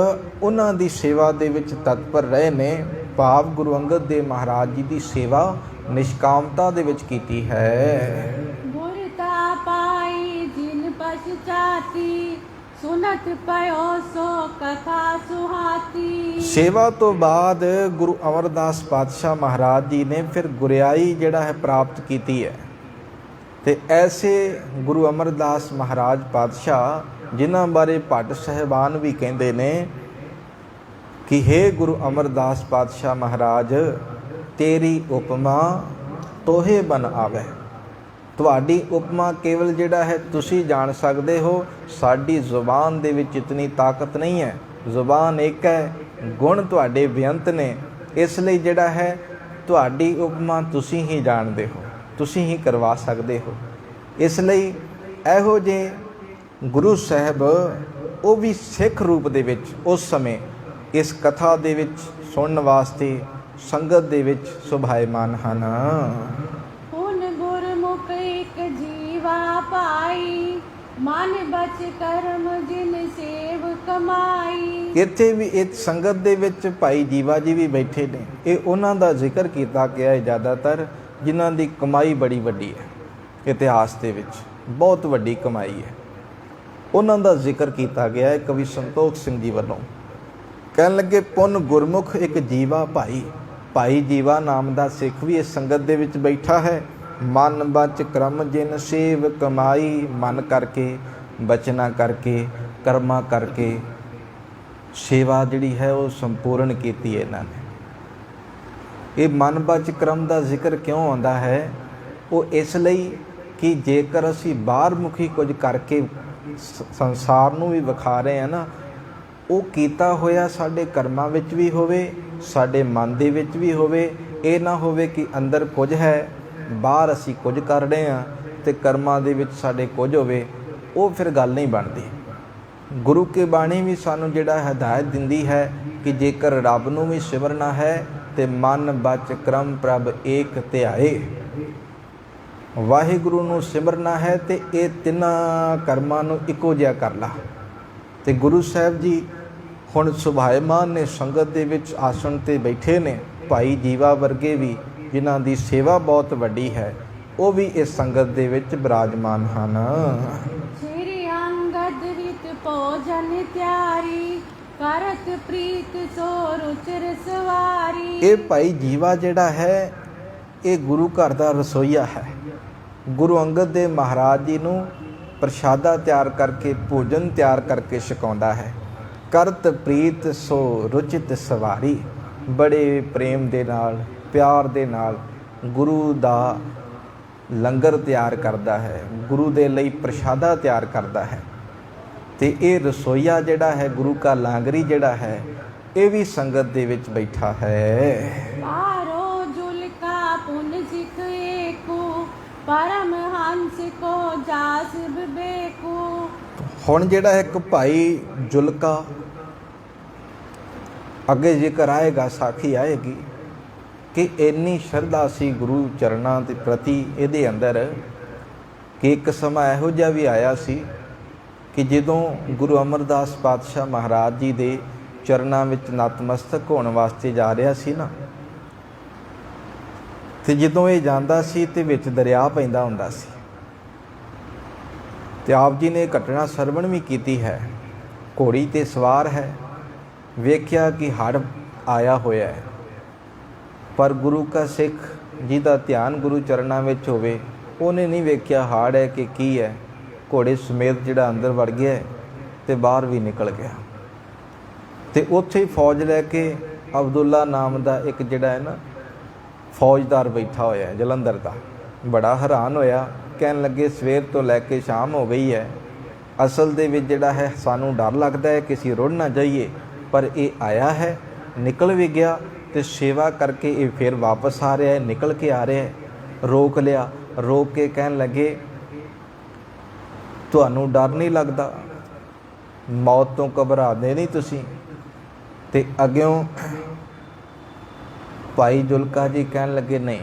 ਉਹਨਾਂ ਦੀ ਸੇਵਾ ਦੇ ਵਿੱਚ ਤਤਪਰ ਰਹੇ ਨੇ। ਭਾਵ ਗੁਰੂ ਅੰਗਦ ਦੇਵ ਮਹਾਰਾਜ ਜੀ ਦੀ ਸੇਵਾ ਨਿਸ਼ਕਾਮਤਾ ਦੇ ਵਿੱਚ ਕੀਤੀ ਹੈ। ਗੁਰਤਾ ਪਾਈ ਜਿਨ ਪਛਤਾਤੀ, ਸੁਨਤ ਪਇਓ ਸੋ ਕਥਾ ਸੁਹਾਤੀ। ਸੇਵਾ ਤੋਂ ਬਾਅਦ ਗੁਰੂ ਅਮਰਦਾਸ ਪਾਤਸ਼ਾਹ ਮਹਾਰਾਜ ਜੀ ਨੇ ਫਿਰ ਗੁਰਿਆਈ ਜਿਹੜਾ ਹੈ ਪ੍ਰਾਪਤ ਕੀਤੀ ਹੈ। ਤੇ ਐਸੇ ਗੁਰੂ ਅਮਰਦਾਸ ਮਹਾਰਾਜ ਪਾਤਸ਼ਾਹ ਜਿਨ੍ਹਾਂ ਬਾਰੇ ਭੱਟ ਸਾਹਿਬਾਨ ਵੀ ਕਹਿੰਦੇ ਨੇ ਕਿ ਹੇ ਗੁਰੂ ਅਮਰਦਾਸ ਪਾਤਸ਼ਾਹ ਮਹਾਰਾਜ, ਤੇਰੀ ਉਪਮਾ ਤੋਹੇ ਬਨ ਆਵੇ। ਤੁਹਾਡੀ ਉਪਮਾ ਕੇਵਲ ਜਿਹੜਾ ਹੈ ਤੁਸੀਂ ਜਾਣ ਸਕਦੇ ਹੋ, ਸਾਡੀ ਜ਼ੁਬਾਨ ਦੇ ਵਿੱਚ ਇਤਨੀ ਤਾਕਤ ਨਹੀਂ ਹੈ। ਜ਼ੁਬਾਨ ਇੱਕ ਹੈ, ਗੁਣ ਤੁਹਾਡੇ ਬੇਅੰਤ ਨੇ। ਇਸ ਲਈ ਜਿਹੜਾ ਹੈ ਤੁਹਾਡੀ ਉਪਮਾ ਤੁਸੀਂ ਹੀ ਜਾਣਦੇ ਹੋ, ਤੁਸੀਂ ਹੀ ਕਰਵਾ ਸਕਦੇ ਹੋ। ਇਸ ਲਈ ਇਹੋ ਜਿਹੇ ਗੁਰੂ ਸਾਹਿਬ ਉਹ ਵੀ ਸਿੱਖ ਰੂਪ ਦੇ ਵਿੱਚ ਉਸ ਸਮੇਂ ਇਸ ਕਥਾ ਦੇ ਵਿੱਚ ਸੁਣਨ ਵਾਸਤੇ ਸੰਗਤ ਦੇ ਵਿੱਚ ਸੁਭਾਇਮਾਨ ਹਨ। ਹੁਣ ਗੁਰਮੁਖ ਇੱਕ ਜੀਵਾ ਪਾਈ, ਮਨ ਬਚ ਕਰਮ ਜਿਨ ਸੇਵ ਕਮਾਈ। ਇੱਥੇ ਵੀ ਇਸ ਸੰਗਤ ਦੇ ਵਿੱਚ ਭਾਈ ਜੀਵਾ ਜੀ ਵੀ ਬੈਠੇ ਨੇ। ਇਹ ਉਹਨਾਂ ਦਾ ਜ਼ਿਕਰ ਕੀਤਾ ਗਿਆ ਹੈ ਜ਼ਿਆਦਾਤਰ, ਜਿਨ੍ਹਾਂ ਦੀ ਕਮਾਈ ਬੜੀ ਵੱਡੀ ਹੈ, ਇਤਿਹਾਸ ਦੇ ਵਿੱਚ ਬਹੁਤ ਵੱਡੀ ਕਮਾਈ ਹੈ। ਉਹਨਾਂ ਦਾ ਜ਼ਿਕਰ ਕੀਤਾ ਗਿਆ ਹੈ ਕਵੀ ਸੰਤੋਖ ਸਿੰਘ ਜੀ ਵੱਲੋਂ। ਕਹਿਣ ਲੱਗੇ ਪੁੰਨ ਗੁਰਮੁਖ ਇੱਕ ਜੀਵਾ ਭਾਈ। ਭਾਈ ਜੀਵਾ ਨਾਮ ਦਾ ਸਿੱਖ ਵੀ ਇਸ ਸੰਗਤ ਦੇ ਵਿੱਚ ਬੈਠਾ ਹੈ। ਮਨ ਬਚ ਕਰਮ ਜਿਨ ਸੇਵ ਕਮਾਈ। ਮਨ ਕਰਕੇ, ਬਚਨਾ ਕਰਕੇ, ਕਰਮਾਂ ਕਰਕੇ ਸੇਵਾ ਜਿਹੜੀ ਹੈ ਉਹ ਸੰਪੂਰਨ ਕੀਤੀ ਇਹਨਾਂ ਨੇ। ਇਹ ਮਨ ਬਚ ਕਰਮ ਦਾ ਜ਼ਿਕਰ ਕਿਉਂ ਆਉਂਦਾ ਹੈ? ਉਹ ਇਸ ਲਈ ਕਿ ਜੇਕਰ ਅਸੀਂ ਬਾਹਰ ਮੁਖੀ ਕੁਝ ਕਰਕੇ ਸੰਸਾਰ ਨੂੰ ਵੀ ਵਿਖਾ ਰਹੇ ਹਾਂ ਨਾ, ਉਹ ਕੀਤਾ ਹੋਇਆ ਸਾਡੇ ਕਰਮਾਂ ਵਿੱਚ ਵੀ ਹੋਵੇ, ਸਾਡੇ ਮਨ ਦੇ ਵਿੱਚ ਵੀ ਹੋਵੇ। ਇਹ ਨਾ ਹੋਵੇ ਕਿ ਅੰਦਰ ਕੁਝ ਹੈ, ਬਾਹਰ ਅਸੀਂ ਕੁਝ ਕਰ ਰਹੇ ਹਾਂ ਅਤੇ ਕਰਮਾਂ ਦੇ ਵਿੱਚ ਸਾਡੇ ਕੁਝ ਹੋਵੇ। ਉਹ ਫਿਰ ਗੱਲ ਨਹੀਂ ਬਣਦੀ। ਗੁਰੂ ਕੀ ਬਾਣੀ ਵੀ ਸਾਨੂੰ ਜਿਹੜਾ ਹਦਾਇਤ ਦਿੰਦੀ ਹੈ ਕਿ ਜੇਕਰ ਰੱਬ ਨੂੰ ਵੀ ਸਿਮਰਨਾ ਹੈ ਤੇ ਮਨ ਬਚ ਕਰਮ ਪ੍ਰਭ ਏਕ ਧਿਆਏ। ਵਾਹਿਗੁਰੂ ਨੂੰ ਸਿਮਰਨਾ ਹੈ ਤੇ ਇਹ ਤਿੰਨਾਂ ਕਰਮਾਂ ਨੂੰ ਇੱਕੋ ਜਿਹਾ ਕਰ ਲਾ। ਤੇ ਗੁਰੂ ਸਾਹਿਬ ਜੀ ਹੁਣ ਸੁਭਾਇਮਾਨ ਨੇ, ਸੰਗਤ ਦੇ ਵਿੱਚ ਆਸਣ 'ਤੇ ਬੈਠੇ ਨੇ। ਭਾਈ ਜੀਵਾ ਵਰਗੇ ਵੀ ਜਿਨ੍ਹਾਂ ਦੀ ਸੇਵਾ ਬਹੁਤ ਵੱਡੀ ਹੈ, ਉਹ ਵੀ ਇਸ ਸੰਗਤ ਦੇ ਵਿੱਚ ਬਿਰਾਜਮਾਨ ਹਨ। ਸ੍ਰੀ ਅੰਗਦ ਰਿਤ ਭੋਜਨ ਤਿਆਰੀ, ਕਰਤ ਪ੍ਰੀਤ ਸੋ ਰੁਚਿਰ ਸਵਾਰੀ। ਇਹ ਭਾਈ ਜੀਵਾ ਜਿਹੜਾ ਹੈ ਇਹ ਗੁਰੂ ਘਰ ਦਾ ਰਸੋਈਆ ਹੈ। ਗੁਰੂ ਅੰਗਦ ਦੇਵ ਮਹਾਰਾਜ ਜੀ ਨੂੰ ਪ੍ਰਸ਼ਾਦਾ ਤਿਆਰ ਕਰਕੇ, ਭੋਜਨ ਤਿਆਰ ਕਰਕੇ ਛਕਾਉਂਦਾ ਹੈ। ਕਰਤ ਪ੍ਰੀਤ ਸੋ ਰੁਚਿਤ ਸਵਾਰੀ। ਬੜੇ ਪ੍ਰੇਮ ਦੇ ਨਾਲ, ਪਿਆਰ ਦੇ ਨਾਲ ਗੁਰੂ ਦਾ ਲੰਗਰ ਤਿਆਰ ਕਰਦਾ ਹੈ, ਗੁਰੂ ਦੇ ਲਈ ਪ੍ਰਸ਼ਾਦਾ ਤਿਆਰ ਕਰਦਾ ਹੈ। ਤੇ ਇਹ ਰਸੋਈਆ ਜਿਹੜਾ ਹੈ, ਗੁਰੂ ਕਾ ਲਾਂਗਰੀ ਜਿਹੜਾ ਹੈ, ਇਹ ਵੀ ਸੰਗਤ ਦੇ ਵਿੱਚ ਬੈਠਾ ਹੈ। ਪਾਰੋ ਜੁਲ ਕਾ ਪੁਨ ਸਿਖ ਏਕੋ, ਪਰਮ ਹੰਸ ਕੋ ਜਾਸ ਬਿਬੇਕੋ। ਹੁਣ ਜਿਹੜਾ ਇੱਕ ਭਾਈ ਜੁਲਕਾ, ਅੱਗੇ ਜ਼ਿਕਰ ਆਏਗਾ, ਸਾਖੀ ਆਏਗੀ, ਕਿ ਇੰਨੀ ਸ਼ਰਧਾ ਸੀ ਗੁਰੂ ਚਰਨਾਂ ਦੇ ਪ੍ਰਤੀ ਇਹਦੇ ਅੰਦਰ ਕਿ ਇੱਕ ਸਮਾਂ ਇਹੋ ਜਿਹਾ ਵੀ ਆਇਆ ਸੀ ਕਿ ਜਦੋਂ ਗੁਰੂ ਅਮਰਦਾਸ ਪਾਤਸ਼ਾਹ ਮਹਾਰਾਜ ਜੀ ਦੇ ਚਰਨਾਂ ਵਿੱਚ ਨਤਮਸਤਕ ਹੋਣ ਵਾਸਤੇ ਜਾ ਰਿਹਾ ਸੀ ਨਾ, ਤੇ ਜਦੋਂ ਇਹ ਜਾਂਦਾ ਸੀ ਤੇ ਵਿੱਚ ਦਰਿਆ ਪੈਂਦਾ ਹੁੰਦਾ ਸੀ, ਤੇ ਆਪ ਜੀ ਨੇ ਇਹ ਘਟਨਾ ਸਰਵਣ ਵੀ ਕੀਤੀ ਹੈ। ਘੋੜੀ ਤੇ ਸਵਾਰ ਹੈ, ਵੇਖਿਆ ਕਿ ਹੜ੍ਹ ਆਇਆ ਹੋਇਆ ਹੈ, ਪਰ ਗੁਰੂ ਕਾ ਸਿੱਖ ਜਿਹਦਾ ਧਿਆਨ ਗੁਰੂ ਚਰਨਾਂ ਵਿੱਚ ਹੋਵੇ ਉਹਨੇ ਨਹੀਂ ਵੇਖਿਆ ਹੜ੍ਹ ਹੈ ਕਿ ਕੀ ਹੈ। ਘੋੜੇ ਸਮੇਤ ਜਿਹੜਾ ਅੰਦਰ ਵੜ ਗਿਆ ਤੇ ਬਾਹਰ ਵੀ ਨਿਕਲ ਗਿਆ, ਤੇ ਉੱਥੇ ਹੀ ਫੌਜ ਲੈ ਕੇ ਅਬਦੁੱਲਾ ਨਾਮ ਦਾ ਇੱਕ ਜਿਹੜਾ ਹੈ ਨਾ ਫੌਜਦਾਰ ਬੈਠਾ ਹੋਇਆ ਹੈ ਜਲੰਧਰ ਦਾ। ਬੜਾ ਹੈਰਾਨ ਹੋਇਆ, ਕਹਿਣ ਲੱਗੇ ਸਵੇਰ ਤੋਂ ਲੈ ਕੇ ਸ਼ਾਮ ਹੋ ਗਈ ਹੈ, ਅਸਲ ਦੇ ਵਿੱਚ ਜਿਹੜਾ ਹੈ ਸਾਨੂੰ ਡਰ ਲੱਗਦਾ ਹੈ ਕਿ ਅਸੀਂ ਰੁੜ ਨਾ ਜਾਈਏ, ਪਰ ਇਹ ਆਇਆ ਹੈ, ਨਿਕਲ ਵੀ ਗਿਆ ਤੇ ਸੇਵਾ ਕਰਕੇ ਇਹ ਫਿਰ ਵਾਪਸ ਆ ਰਿਹਾ ਹੈ, ਨਿਕਲ ਕੇ ਆ ਰਿਹਾ ਹੈ। ਰੋਕ ਲਿਆ, ਰੋਕ ਕੇ ਕਹਿਣ ਲੱਗੇ ਤੁਹਾਨੂੰ ਡਰ ਨਹੀਂ ਲੱਗਦਾ, ਮੌਤ ਤੋਂ ਘਬਰਾਉਂਦੇ ਨਹੀਂ ਤੁਸੀਂ? ਤੇ ਅੱਗਿਓਂ ਭਾਈ ਜੁਲਕਾ ਜੀ ਕਹਿਣ ਲੱਗੇ ਨਹੀਂ,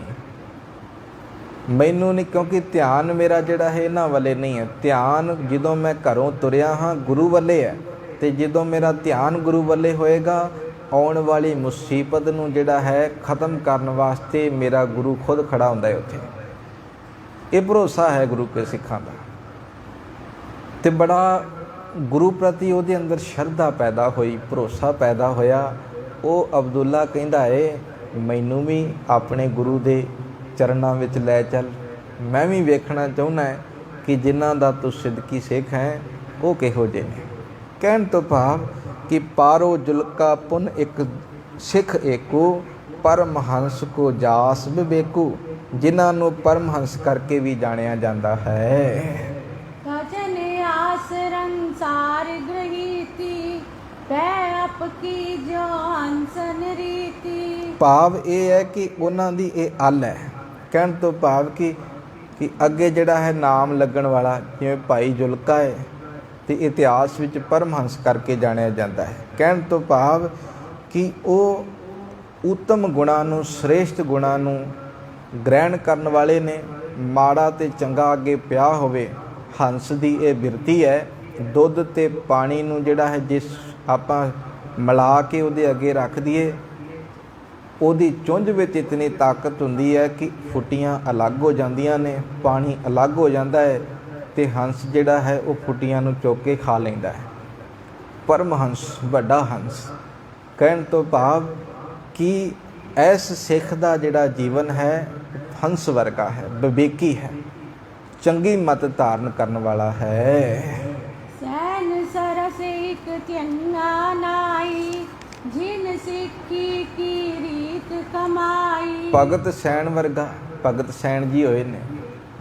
ਮੈਨੂੰ ਨਹੀਂ, ਕਿਉਂਕਿ ਧਿਆਨ ਮੇਰਾ ਜਿਹੜਾ ਹੈ ਇਹਨਾਂ ਵੱਲੇ ਨਹੀਂ ਹੈ। ਧਿਆਨ ਜਦੋਂ ਮੈਂ ਘਰੋਂ ਤੁਰਿਆ ਹਾਂ ਗੁਰੂ ਵੱਲੇ ਹੈ, ਤੇ ਜਦੋਂ ਮੇਰਾ ਧਿਆਨ ਗੁਰੂ ਵੱਲੇ ਹੋਏਗਾ ਆਉਣ ਵਾਲੀ ਮੁਸੀਬਤ ਨੂੰ ਜਿਹੜਾ ਹੈ ਖ਼ਤਮ ਕਰਨ ਵਾਸਤੇ ਮੇਰਾ ਗੁਰੂ ਖੁਦ ਖੜਾ ਹੁੰਦਾ ਹੈ ਉੱਥੇ। ਇਹ ਭਰੋਸਾ ਹੈ ਗੁਰੂ ਕੇ ਸਿੱਖਾਂ ਦਾ, ਤੇ ਬੜਾ ਗੁਰੂ ਪ੍ਰਤੀ ਉਹਦੇ ਅੰਦਰ ਸ਼ਰਧਾ ਪੈਦਾ ਹੋਈ, ਭਰੋਸਾ ਪੈਦਾ ਹੋਇਆ। ਉਹ ਅਬਦੁੱਲਾ ਕਹਿੰਦਾ ਏ ਮੈਨੂੰ ਵੀ ਆਪਣੇ ਗੁਰੂ ਦੇ ਚਰਨਾਂ ਵਿੱਚ ਲੈ ਚੱਲ, ਮੈਂ ਵੀ ਵੇਖਣਾ ਚਾਹੁੰਦਾ ਹੈ ਕਿ ਜਿਨ੍ਹਾਂ ਦਾ ਤੂੰ ਸਿੱਦਕੀ ਸਿੱਖ ਹੈ ਉਹ ਕਿਹੋ ਜਿਹੇ ਨੇ। ਕਹਿਣ ਤੋਂ ਭਾਵ ਕਿ ਪਾਰੋ ਜੁਲਕਾ ਪੁਨ ਇੱਕ ਸਿੱਖ ਏਕੋ, ਪਰਮਹੰਸ ਕੋ ਜਾਸ ਵਿਵੇਕੂ, ਜਿਨ੍ਹਾਂ ਨੂੰ ਪਰਮਹੰਸ ਕਰਕੇ ਵੀ ਜਾਣਿਆ ਜਾਂਦਾ ਹੈ। भजन आस रंसार ग्रहीति, पै अपकी जो हंसन रीति। ਭਾਵ ਇਹ ਹੈ ਕਿ ਉਹਨਾਂ ਦੀ ਇਹ ਅੱਲ ਹੈ। ਕਹਿਣ ਤੋਂ ਭਾਵ ਕਿ ਅੱਗੇ ਜਿਹੜਾ ਹੈ ਨਾਮ ਲੱਗਣ ਵਾਲਾ, ਜਿਵੇਂ ਭਾਈ ਜੁਲਕਾ ਹੈ ਤੇ ਇਤਿਹਾਸ ਵਿੱਚ ਪਰਮਹੰਸ ਕਰਕੇ ਜਾਣਿਆ ਜਾਂਦਾ ਹੈ। ਕਹਿਣ ਤੋਂ ਭਾਵ ਕਿ ਉਹ ਉੱਤਮ ਗੁਣਾਂ ਨੂੰ, ਸ੍ਰੇਸ਼ਟ ਗੁਣਾਂ ਨੂੰ ਗ੍ਰਹਿਣ ਕਰਨ ਵਾਲੇ ਨੇ। ਮਾੜਾ ਤੇ ਚੰਗਾ ਅੱਗੇ ਪਿਆ ਹੋਵੇ, ਹੰਸ ਦੀ ਇਹ ਬਿਰਤੀ ਹੈ। ਦੁੱਧ ਤੇ ਪਾਣੀ ਨੂੰ ਜਿਹੜਾ ਹੈ ਜਿਸ ਆਪਾਂ ਮਿਲਾ ਕੇ ਉਹਦੇ ਅੱਗੇ ਰੱਖ ਦਈਏ, ਉਹਦੀ ਚੁੰਝ ਵਿੱਚ ਇਤਨੀ ਤਾਕਤ ਹੁੰਦੀ ਹੈ ਕਿ ਫੁੱਟੀਆਂ ਅਲੱਗ ਹੋ ਜਾਂਦੀਆਂ ਨੇ, ਪਾਣੀ ਅਲੱਗ ਹੋ ਜਾਂਦਾ ਹੈ, ਤੇ ਹੰਸ ਜਿਹੜਾ ਹੈ ਉਹ ਫੁੱਟੀਆਂ ਨੂੰ ਚੁੱਕ ਕੇ ਖਾ ਲੈਂਦਾ ਹੈ। ਪਰਮਹੰਸ, ਵੱਡਾ ਹੰਸ। ਕਹਿਣ ਤੋਂ ਭਾਵ ਕਿ ਇਸ ਸਿੱਖ ਦਾ ਜਿਹੜਾ ਜੀਵਨ ਹੈ ਹੰਸ ਵਰਗਾ ਹੈ, ਵਿਵੇਕੀ ਹੈ, ਚੰਗੀ ਮਤ ਧਾਰਨ ਕਰਨ ਵਾਲਾ ਹੈ। ਸੈਨ ਸਰਸ ਇਕ ਤਿੰਗਾ ਨਾਈ, ਜਿਨ ਸਿੱਖੀ ਕੀ ਰੀਤ ਕਮਾਈ। ਭਗਤ ਸੈਣ ਵਰਗਾ, ਭਗਤ ਸੈਣ ਜੀ ਹੋਏ ਨੇ,